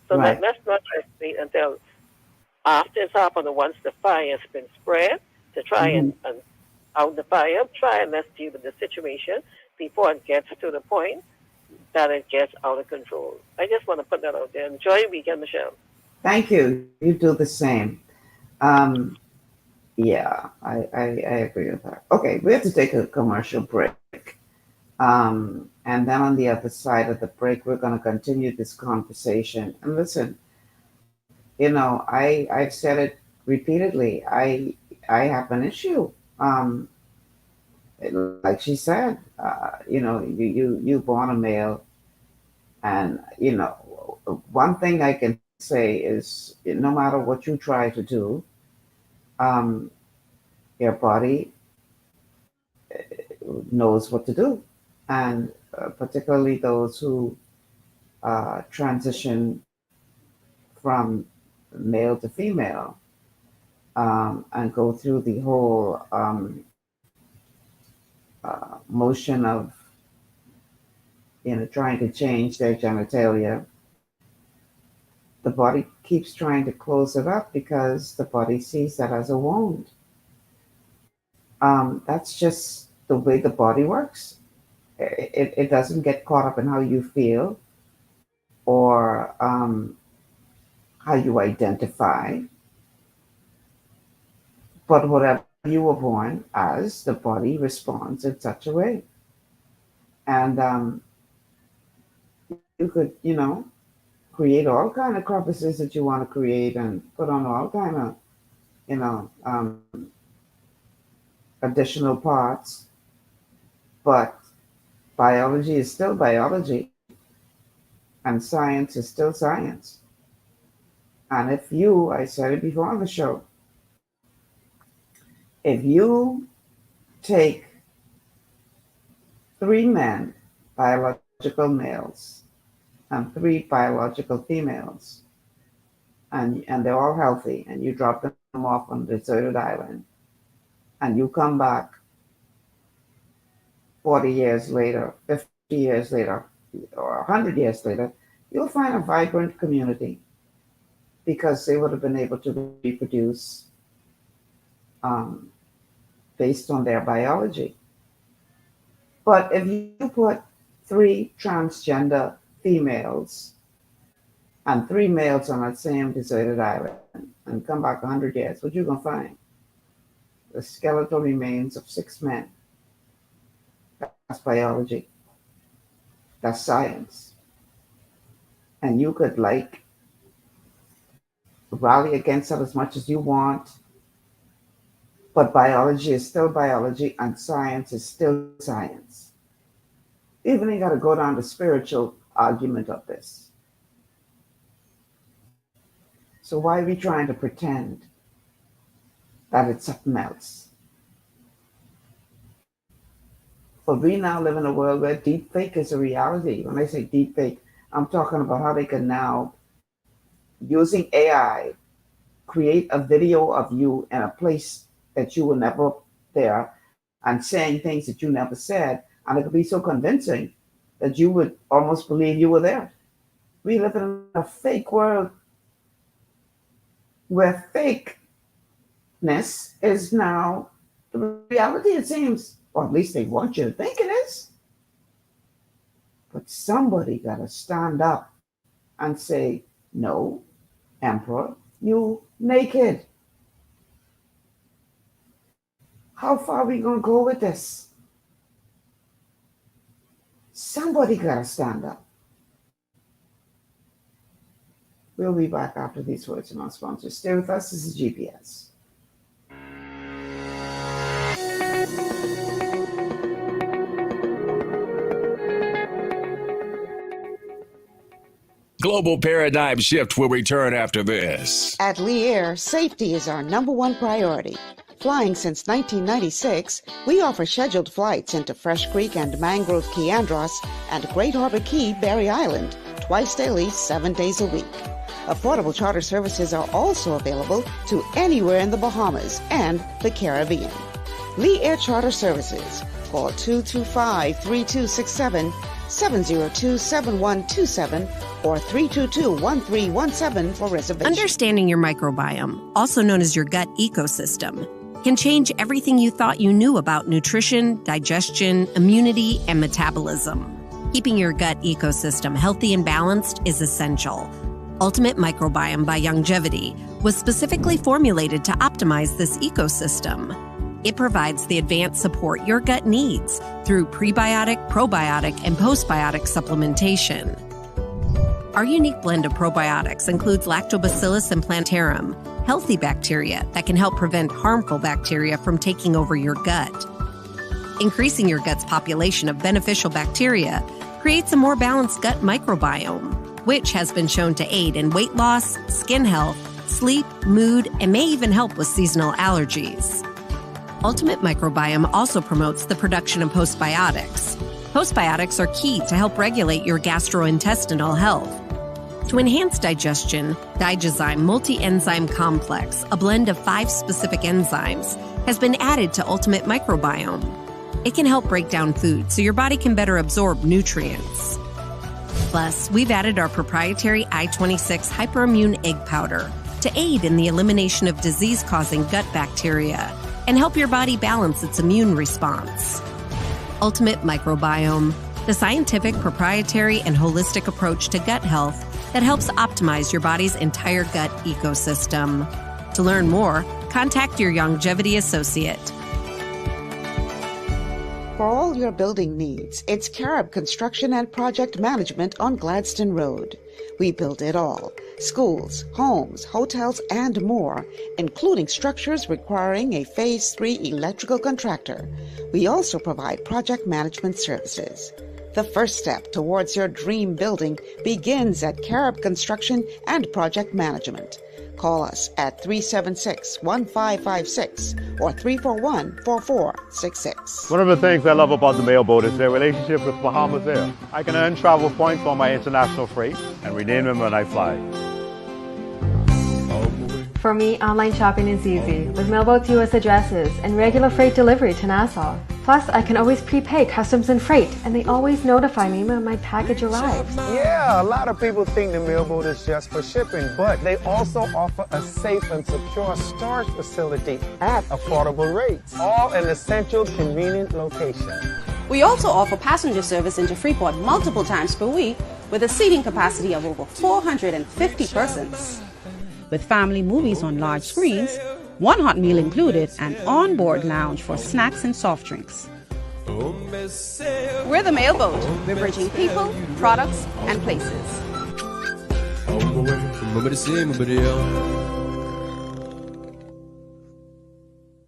So Right. let's not just wait until after it's happened, or once the fire has been spread, to try and out the fire, try and let's deal with the situation before it gets to the point that it gets out of control. I just want to put that out there. Enjoy your weekend, Michelle. Thank you. You do the same. Um, yeah, I agree with that. Okay, we have to take a commercial break. And then on the other side of the break, we're going to continue this conversation. And listen, I've said it repeatedly. I have an issue. Um, like she said, you born a male, and one thing I can say is no matter what you try to do, um, your body knows what to do, and particularly those who transition from male to female, and go through the whole motion of trying to change their genitalia. The body keeps trying to close it up because the body sees that as a wound. That's just the way the body works. It doesn't get caught up in how you feel or how you identify, but whatever you were born as, the body responds in such a way. And you could, create all kind of crevices that you want to create and put on all kind of, additional parts, but biology is still biology and science is still science. And I said it before on the show, if you take 3 men, biological males, and 3 biological females, and they're all healthy, and you drop them off on a deserted island, and you come back 40 years later, 50 years later, or 100 years later, you'll find a vibrant community because they would have been able to reproduce um, based on their biology. But if you put 3 transgender females and 3 males on that same deserted island and come back 100 years, what you going to find? The skeletal remains of 6 men. That's biology. That's science. And you could rally against that as much as you want, but biology is still biology and science is still science. Even you got to go down the spiritual argument of this. So why are we trying to pretend that it's something else? But we now live in a world where deep fake is a reality. When I say deep fake, I'm talking about how they can now, using AI, create a video of you in a place that you were never there and saying things that you never said. And it could be so convincing that you would almost believe you were there. We live in a fake world where fakeness is now the reality, it seems. Or at least they want you to think it is. But somebody got to stand up and say, no, Emperor, you naked. How far are we going to go with this? Somebody got to stand up. We'll be back after these words from our sponsors. Stay with us. This is GPS. Global Paradigm Shift will return after this. At Lee Air, safety is our #1 priority. Flying since 1996, we offer scheduled flights into Fresh Creek and Mangrove Key Andros and Great Harbor Key, Berry Island, twice daily, 7 days a week. Affordable charter services are also available to anywhere in the Bahamas and the Caribbean. Lee Air Charter Services. Call 225-3267, 702-7127, or 322-1317 for reservations. Understanding your microbiome, also known as your gut ecosystem, can change everything you thought you knew about nutrition, digestion, immunity, and metabolism. Keeping your gut ecosystem healthy and balanced is essential. Ultimate Microbiome by Longevity was specifically formulated to optimize this ecosystem. It provides the advanced support your gut needs through prebiotic, probiotic, and postbiotic supplementation. Our unique blend of probiotics includes Lactobacillus and Plantarum, healthy bacteria that can help prevent harmful bacteria from taking over your gut. Increasing your gut's population of beneficial bacteria creates a more balanced gut microbiome, which has been shown to aid in weight loss, skin health, sleep, mood, and may even help with seasonal allergies. Ultimate Microbiome also promotes the production of postbiotics. Postbiotics are key to help regulate your gastrointestinal health. To enhance digestion, Digizyme Multi-Enzyme Complex, a blend of 5 specific enzymes, has been added to Ultimate Microbiome. It can help break down food so your body can better absorb nutrients. Plus, we've added our proprietary I-26 Hyperimmune Egg Powder to aid in the elimination of disease-causing gut bacteria and help your body balance its immune response. Ultimate Microbiome, the scientific, proprietary, and holistic approach to gut health that helps optimize your body's entire gut ecosystem. To learn more, contact your Longevity associate. For all your building needs, it's Carib Construction and Project Management on Gladstone Road. We build it all: schools, homes, hotels, and more, including structures requiring a Phase 3 electrical contractor. We also provide project management services. The first step towards your dream building begins at Carib Construction and Project Management. Call us at 376-1556 or 341-4466. One of the things I love about the Mailboat is their relationship with Bahamas Air. I can earn travel points on my international freight and redeem them when I fly. For me, online shopping is easy with Mailboat's U.S. addresses and regular freight delivery to Nassau. Plus, I can always prepay customs and freight, and they always notify me when my package arrives. Yeah, a lot of people think the Mailboat is just for shipping, but they also offer a safe and secure storage facility at affordable rates, all in a central, convenient location. We also offer passenger service into Freeport multiple times per week with a seating capacity of over 450 persons. With family movies on large screens, one hot meal included, and on-board lounge for snacks and soft drinks. We're the Mailboat. We're bridging people, products, and places.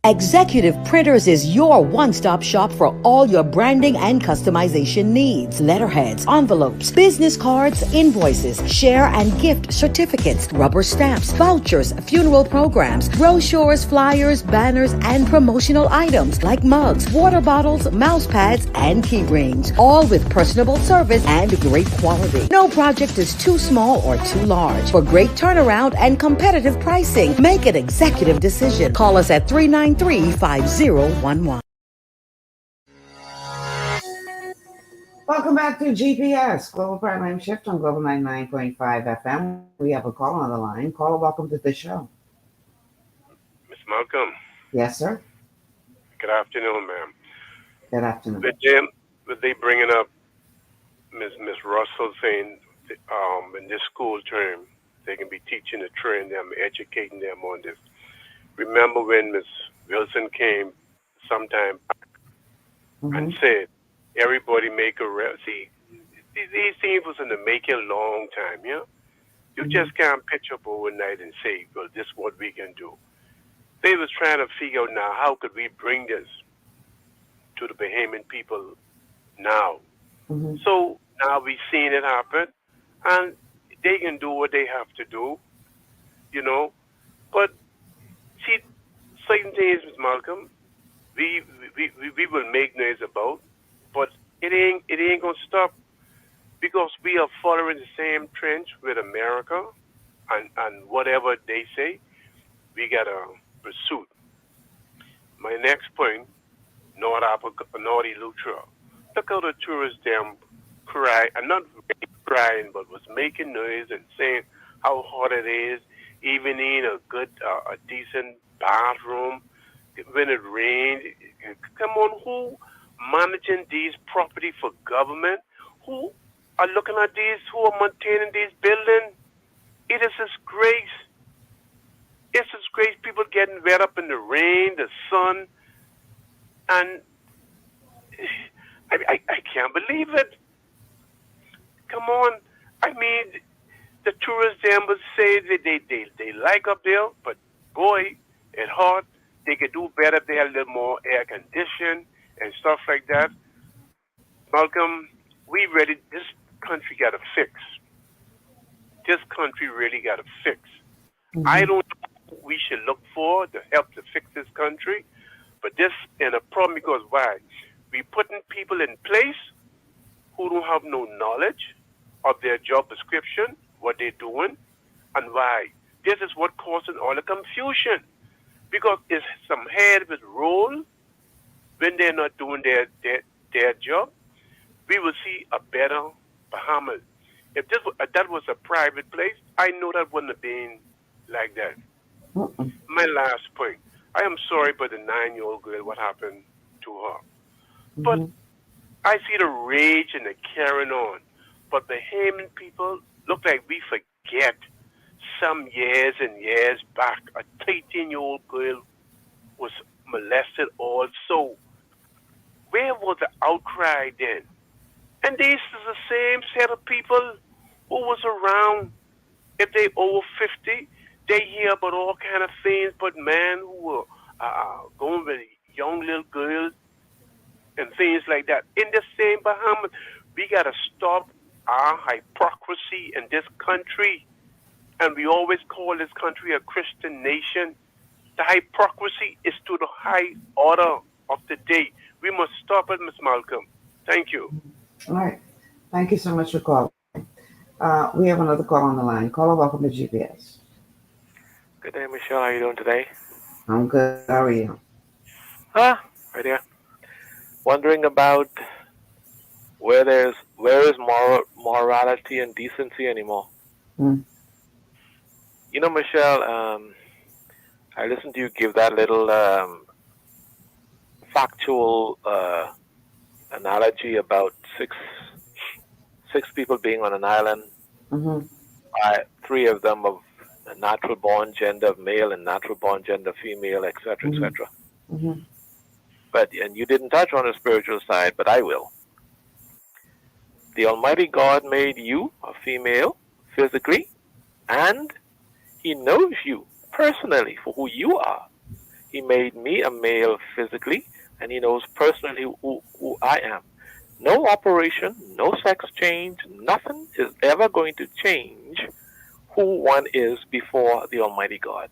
Executive Printers is your one-stop shop for all your branding and customization needs. Letterheads, envelopes, business cards, invoices, share and gift certificates, rubber stamps, vouchers, funeral programs, brochures, flyers, banners, and promotional items like mugs, water bottles, mouse pads, and key rings, all with personable service and great quality. No project is too small or too large. For great turnaround and competitive pricing, make an executive decision. Call us at 393-5011. Welcome back to GPS, Global Paradigm Shift on Global 99.5 FM. We have a call on the line. Caller, welcome to the show. Miss Malcolm. Yes, sir. Good afternoon, ma'am. Good afternoon. With they bringing up Miss Russell saying in this school term they can be teaching to train them, educating them on this. Remember when Miss Wilson came sometime back and said, everybody make a see, these things was in the making a long time, yeah? You just can't pitch up overnight and say, well, this is what we can do. They was trying to figure out now, how could we bring this to the Bahamian people now? So now we've seen it happen, and they can do what they have to do, you know. But see, certain things, Ms. Malcolm, we will make noise about, but it ain't gonna stop, because we are following the same trend with America, and whatever they say, we gotta pursue. My next point, North Africa, North Elutra. Look how the tourists them cry, and not really crying, but was making noise and saying how hot it is, even in a good, a decent bathroom when it rains. Come on, who managing these property for government? Who are looking at these? Who are maintaining these buildings? It is a disgrace. It's a disgrace. People getting wet up in the rain, the sun, and I can't believe it. Come on. I mean, the tourists them would say that they like up there, but boy, it's hot. They could do better if they had a little more air conditioning and stuff like that. Malcolm, this country got to fix. This country really got to fix. I don't know who we should look for to help to fix this country, but this is a problem because why? We putting people in place who don't have no knowledge of their job description, what they're doing, and why. This is what causing all the confusion, because it's some head with roll when they're not doing their job. We will see a better Bahamas. If that was a private place, I know that wouldn't have been like that. My last point. I am sorry for the 9-year-old girl, what happened to her. But I see the rage and the carrying on. But the Bahamian people look like we forget some years and years back, a 13-year-old girl was molested also. Where was the outcry then? And this is the same set of people who was around. If they over 50, they hear about all kind of things, but men who were going with young little girls and things like that. In the same Bahamas, we got to stop our hypocrisy in this country. And we always call this country a Christian nation. The hypocrisy is to the high order of the day. We must stop it, Ms. Malcolm. Thank you. All right. Thank you so much for calling. We have another call on the line. Caller, welcome to GPS. Good day, Michelle. How are you doing today? I'm good. How are you? Right here. Wondering about where is morality and decency anymore. You know, Michelle, I listened to you give that little factual analogy about six people being on an island. 3 of them of a natural born gender of male and natural born gender female, etc., etc. And you didn't touch on the spiritual side, but I will. The Almighty God made you a female physically, and He knows you personally for who you are. He made me a male physically, and He knows personally who I am. No operation, no sex change, nothing is ever going to change who one is before the Almighty God.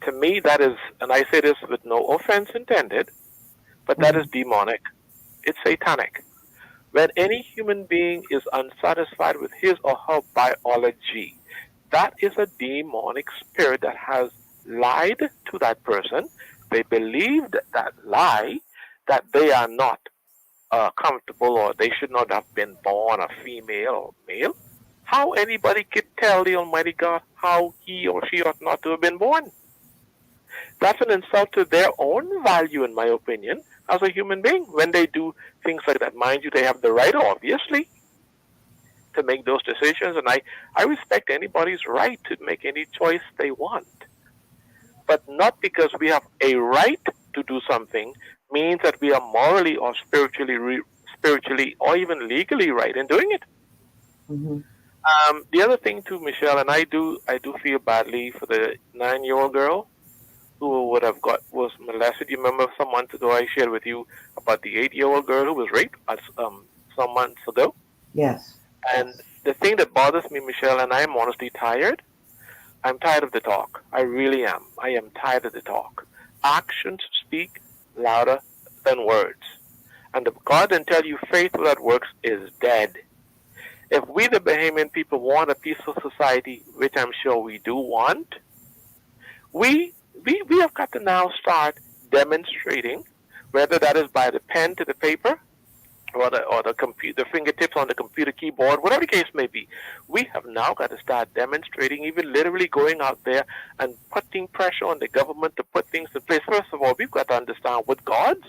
To me, that is, and I say this with no offense intended, but that is demonic. It's satanic. When any human being is unsatisfied with his or her biology, that is a demonic spirit that has lied to that person. They believed that lie, that they are not comfortable or they should not have been born a female or male. How anybody could tell the Almighty God how he or she ought not to have been born? That's an insult to their own value, in my opinion, as a human being. When they do things like that, mind you, they have the right, obviously, to make those decisions. And I respect anybody's right to make any choice they want. But not because we have a right to do something means that we are morally or spiritually or even legally right in doing it. The other thing too, Michelle, and I do feel badly for the 9-year-old girl who was molested. You remember some months ago I shared with you about the 8-year-old girl who was raped some months ago? Yes. And the thing that bothers me, Michelle, and I am honestly tired, I'm tired of the talk. I really am. I am tired of the talk. Actions speak louder than words. And if God didn't tell you faith without works is dead. If we, the Bahamian people, want a peaceful society, which I'm sure we do want, we have got to now start demonstrating, whether that is by the pen to the paper or the computer, the fingertips on the computer keyboard, whatever the case may be. We have now got to start demonstrating, even literally going out there and putting pressure on the government to put things in place. First of all, we've got to understand what God's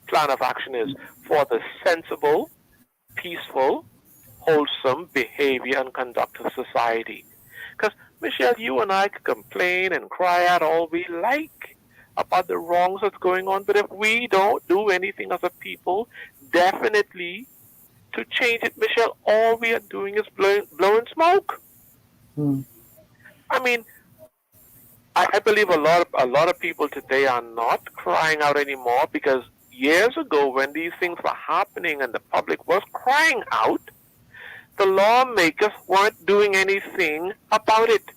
plan of action is for the sensible, peaceful, wholesome behavior and conduct of society. Because, Michelle, you and I could complain and cry out all we like about the wrongs that's going on, but if we don't do anything as a people, definitely to change it, Michelle, all we are doing is blowing smoke. I mean, I believe a lot of people today are not crying out anymore, because years ago when these things were happening and the public was crying out, the lawmakers weren't doing anything about it.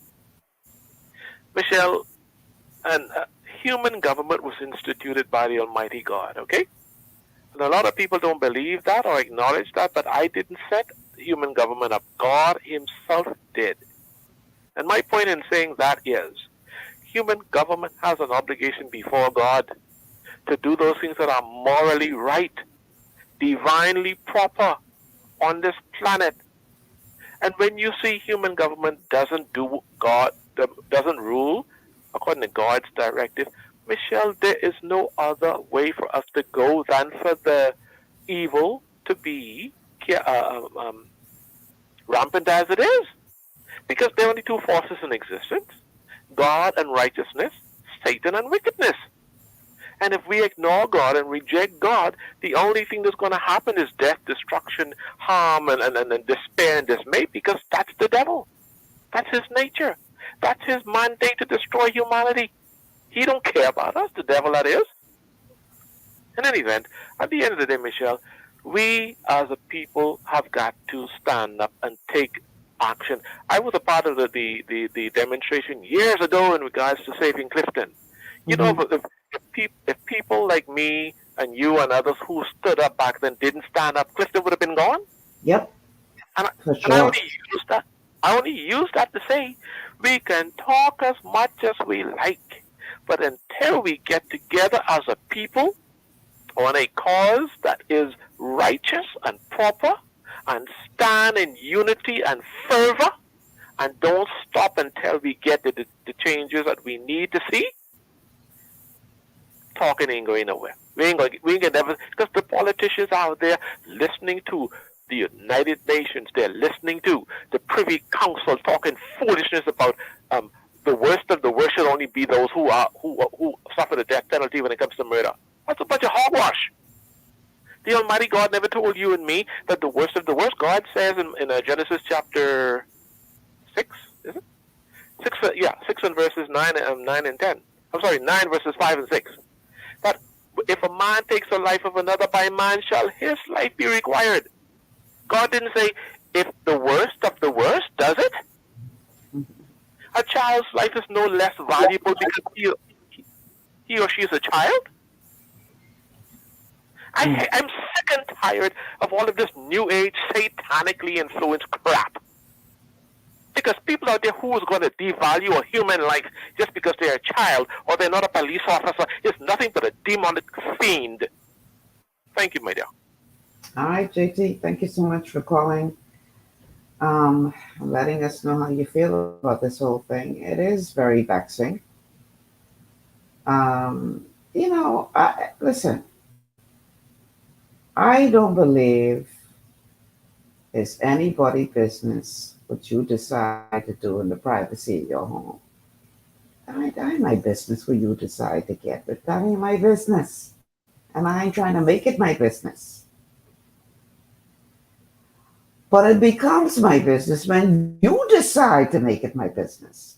Michelle, and human government was instituted by the Almighty God, okay? And a lot of people don't believe that or acknowledge that, but I didn't set human government up. God himself did. And my point in saying that is, human government has an obligation before God to do those things that are morally right, divinely proper on this planet. And when you see human government doesn't rule according to God's directive, Michelle, there is no other way for us to go than for the evil to be rampant as it is. Because there are only two forces in existence, God and righteousness, Satan and wickedness. And if we ignore God and reject God, the only thing that's going to happen is death, destruction, harm, and despair and dismay, because that's the devil. That's his nature. That's his mandate to destroy humanity. He don't care about us, the devil that is. In any event, at the end of the day, Michelle, we as a people have got to stand up and take action. I was a part of the demonstration years ago in regards to saving Clifton. You know, if people like me and you and others who stood up back then didn't stand up, Clifton would have been gone. Yep. And sure. I only use that to say we can talk as much as we like, but until we get together as a people on a cause that is righteous and proper and stand in unity and fervor and don't stop until we get the changes that we need to see, talking ain't going nowhere. We ain't gonna never, because the politicians out there listening to the United Nations, they're listening to the Privy Council talking foolishness about the worst of the worst should only be those who suffer the death penalty when it comes to murder. That's a bunch of hogwash. The Almighty God never told you and me that the worst of the worst. God says in Genesis chapter 6, is it? 6 and verses 9 and 10. I'm sorry, 9 verses 5 and 6. That if a man takes the life of another, by man shall his life be required. God didn't say if the worst of the worst does it. A child's life is no less valuable because he or she is a child. I'm sick and tired of all of this new age satanically influenced crap. Because people out there who is going to devalue a human life just because they're a child or they're not a police officer is nothing but a demonic fiend. Thank you, my dear. All right, JT, thank you so much for calling, letting us know how you feel about this whole thing. It is very vexing. Listen, I don't believe it's anybody's business what you decide to do in the privacy of your home. That ain't my business what you decide to get, but that ain't my business. And I ain't trying to make it my business. But it becomes my business when you decide to make it my business.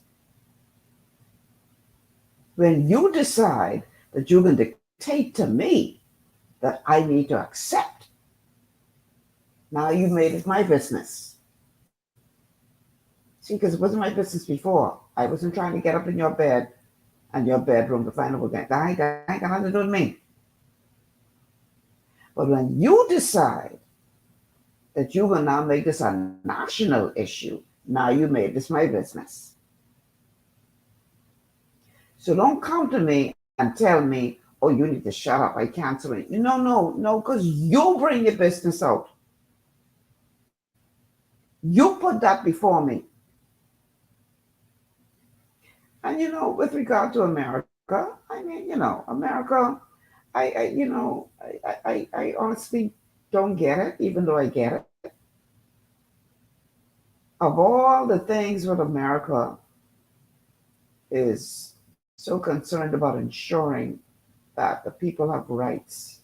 When you decide that you're going to dictate to me that I need to accept. Now you made it my business. See, because it wasn't my business before. I wasn't trying to get up in your bed and your bedroom to find out again. That ain't got nothing to do with me. But when you decide that you will now make this a national issue, now you made this my business. So don't come to me and tell me, oh, you need to shut up, I cancel it. No, because you bring your business out. You put that before me. And with regard to America, America, I honestly don't get it, even though I get it. Of all the things what America is so concerned about ensuring that the people have rights,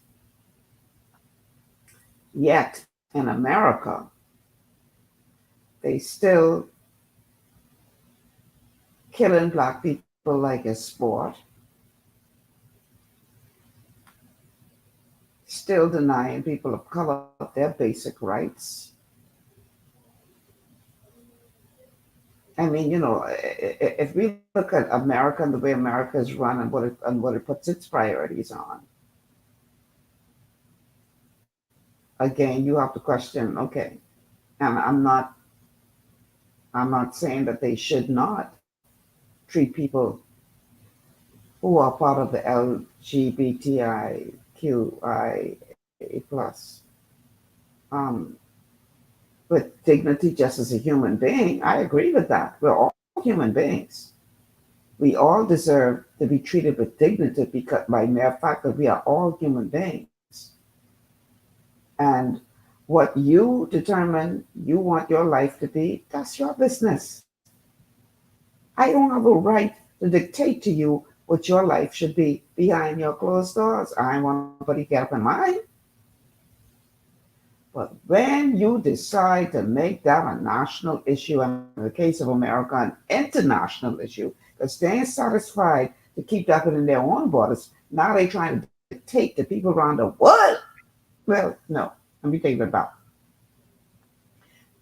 yet in America, they still killing black people like a sport, still denying people of color their basic rights. I mean, if we look at America and the way America is run and what it puts its priorities on, again, you have to question, okay, and I'm not saying that they should not treat people who are part of the LGBTIQIA plus with dignity just as a human being. I agree with that. We're all human beings. We all deserve to be treated with dignity because by mere fact that we are all human beings. And what you determine you want your life to be, that's your business. I don't have a right to dictate to you what your life should be behind your closed doors. I don't want nobody to get up in mine. But when you decide to make that a national issue, and in the case of America, an international issue, because they ain't satisfied to keep that within their own borders, now they're trying to dictate to people around the world. Well, no, let me take that back.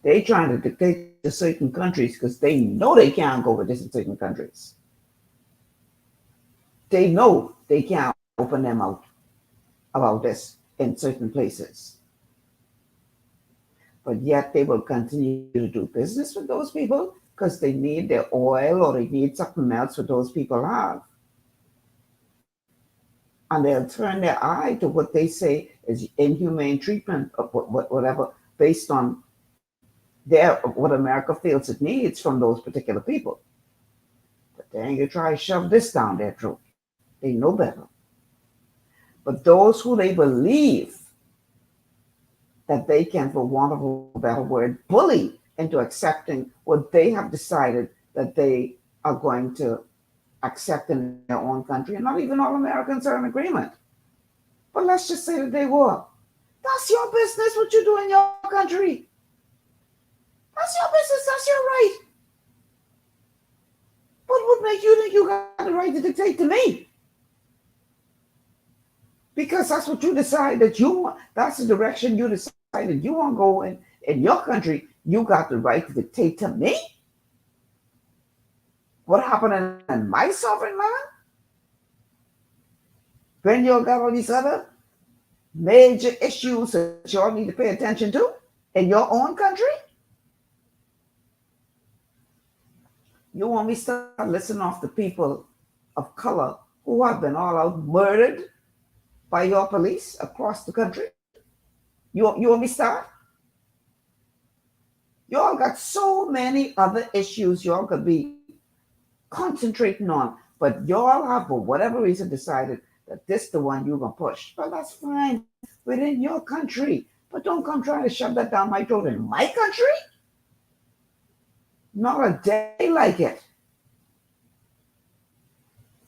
They're trying to dictate to certain countries because they know they can't go with this in certain countries. They know they can't open them out about this in certain places. But yet they will continue to do business with those people because they need their oil or they need something else what those people have. And they'll turn their eye to what they say is inhumane treatment of whatever, based on what America feels it needs from those particular people. But they ain't gonna try to shove this down their throat. They know better. But those who they believe that they can, for want of a better word, bully into accepting what they have decided that they are going to accept in their own country. And not even all Americans are in agreement. But let's just say that they were. That's your business what you do in your country. That's your business, that's your right. But what makes you think you got the right to dictate to me? Because that's what you decide that you want. That's the direction you decided you want to go in your country. You got the right to dictate to me? What happened in my sovereign land? When you got all these other major issues that you all need to pay attention to in your own country? You want me to start listening off the people of color who have been all out murdered by your police across the country? You want me to start? Y'all got so many other issues y'all could be concentrating on, but y'all have, for whatever reason, decided that this is the one you're going to push. Well, that's fine within your country, but don't come trying to shove that down my throat in my country. Not a day like it.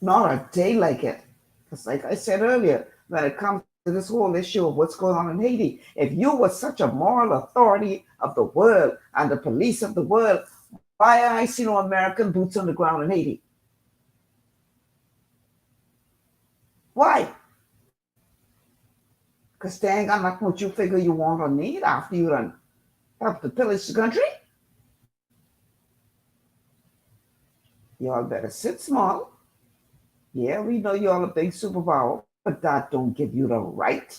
Not a day like it. Because like I said earlier, when it comes to this whole issue of what's going on in Haiti, if you were such a moral authority of the world and the police of the world, why I see no American boots on the ground in Haiti? Why? Because they ain't got nothing what you figure you want or need after you done help to pillage the country. Y'all better sit small. Yeah, we know y'all a big superpower, but that don't give you the right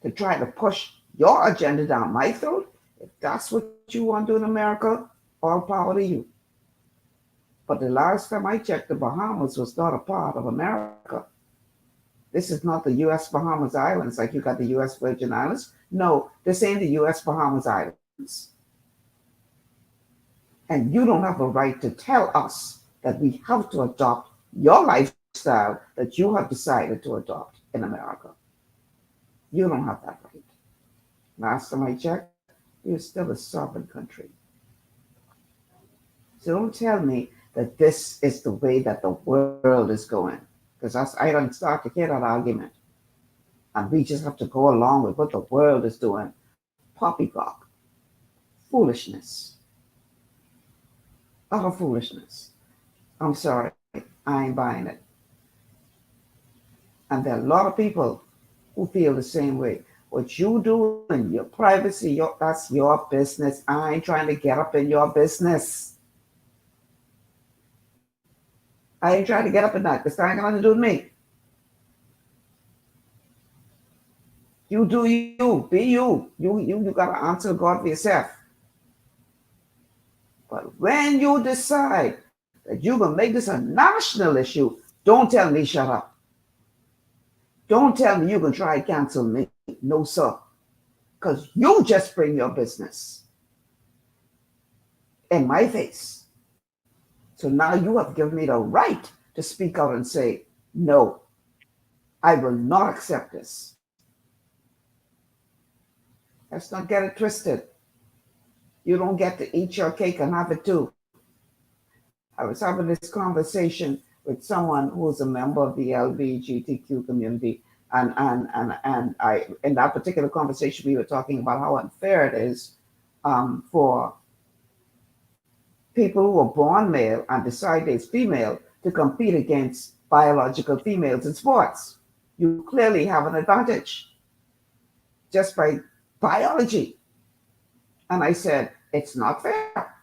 to try to push your agenda down my throat. If that's what you want to do in America, all power to you. But the last time I checked, the Bahamas was not a part of America. This is not the U.S. Bahamas Islands like you got the U.S. Virgin Islands. No, this ain't the U.S. Bahamas Islands. And you don't have a right to tell us that we have to adopt your lifestyle that you have decided to adopt in America. You don't have that right. Last time I checked, you're still a sovereign country. So don't tell me that this is the way that the world is going, because I don't start to get that argument. And we just have to go along with what the world is doing. Poppycock. Foolishness. Utter foolishness. I'm sorry. I ain't buying it. And there are a lot of people who feel the same way. What you do in your privacy, that's your business. I ain't trying to get up in your business. I ain't trying to get up in that because that ain't got nothing to do with me. You do you. Be you. You got to answer God for yourself. But when you decide that you're going to make this a national issue, don't tell me shut up. Don't tell me you can try to cancel me. No, sir. Because you just bring your business in my face. So now you have given me the right to speak out and say, no, I will not accept this. Let's not get it twisted. You don't get to eat your cake and have it too. I was having this conversation with someone who's a member of the LGBTQ community. And I, in that particular conversation, we were talking about how unfair it is for people who are born male and decide they're female to compete against biological females in sports. You clearly have an advantage just by biology. And I said, it's not fair.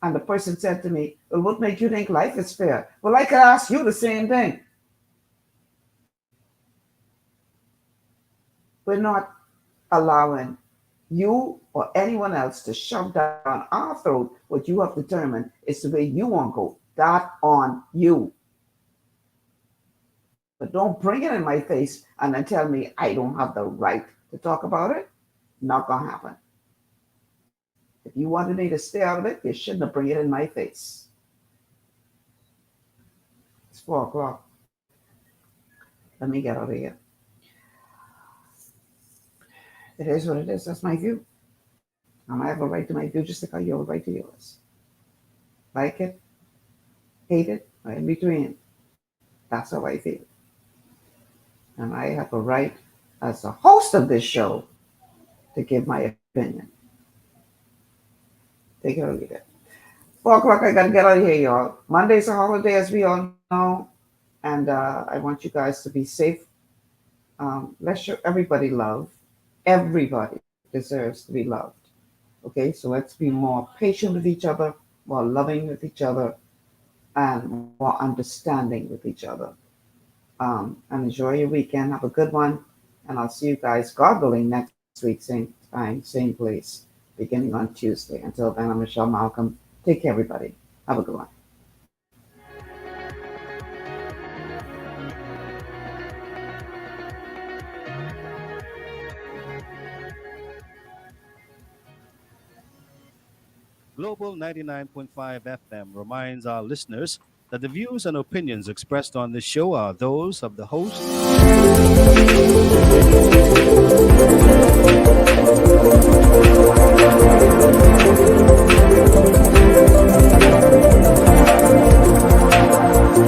And the person said to me, well, what makes you think life is fair? Well, I could ask you the same thing. We're not allowing you or anyone else to shove down our throat what you have determined is the way you want to go. That on you. But don't bring it in my face and then tell me I don't have the right to talk about it. Not going to happen. If you wanted me to stay out of it, you shouldn't have bring it in my face. It's 4 o'clock. Let me get out of here. It is what it is. That's my view. And I have a right to my view just like you have a right to yours. Like it, hate it, or in between. That's how I feel. And I have a right, as the host of this show, to give my opinion. Take it or leave it. 4 o'clock, I gotta get out of here, y'all. Monday's a holiday, as we all know, and I want you guys to be safe. Let's show everybody love. Everybody deserves to be loved. Okay, so let's be more patient with each other, more loving with each other, and more understanding with each other. And enjoy your weekend. Have a good one. And I'll see you guys, God willing, next week, same time, same place, beginning on Tuesday. Until then, I'm Michelle Malcolm. Take care, everybody. Have a good one. Global 99.5 FM reminds our listeners that the views and opinions expressed on this show are those of the host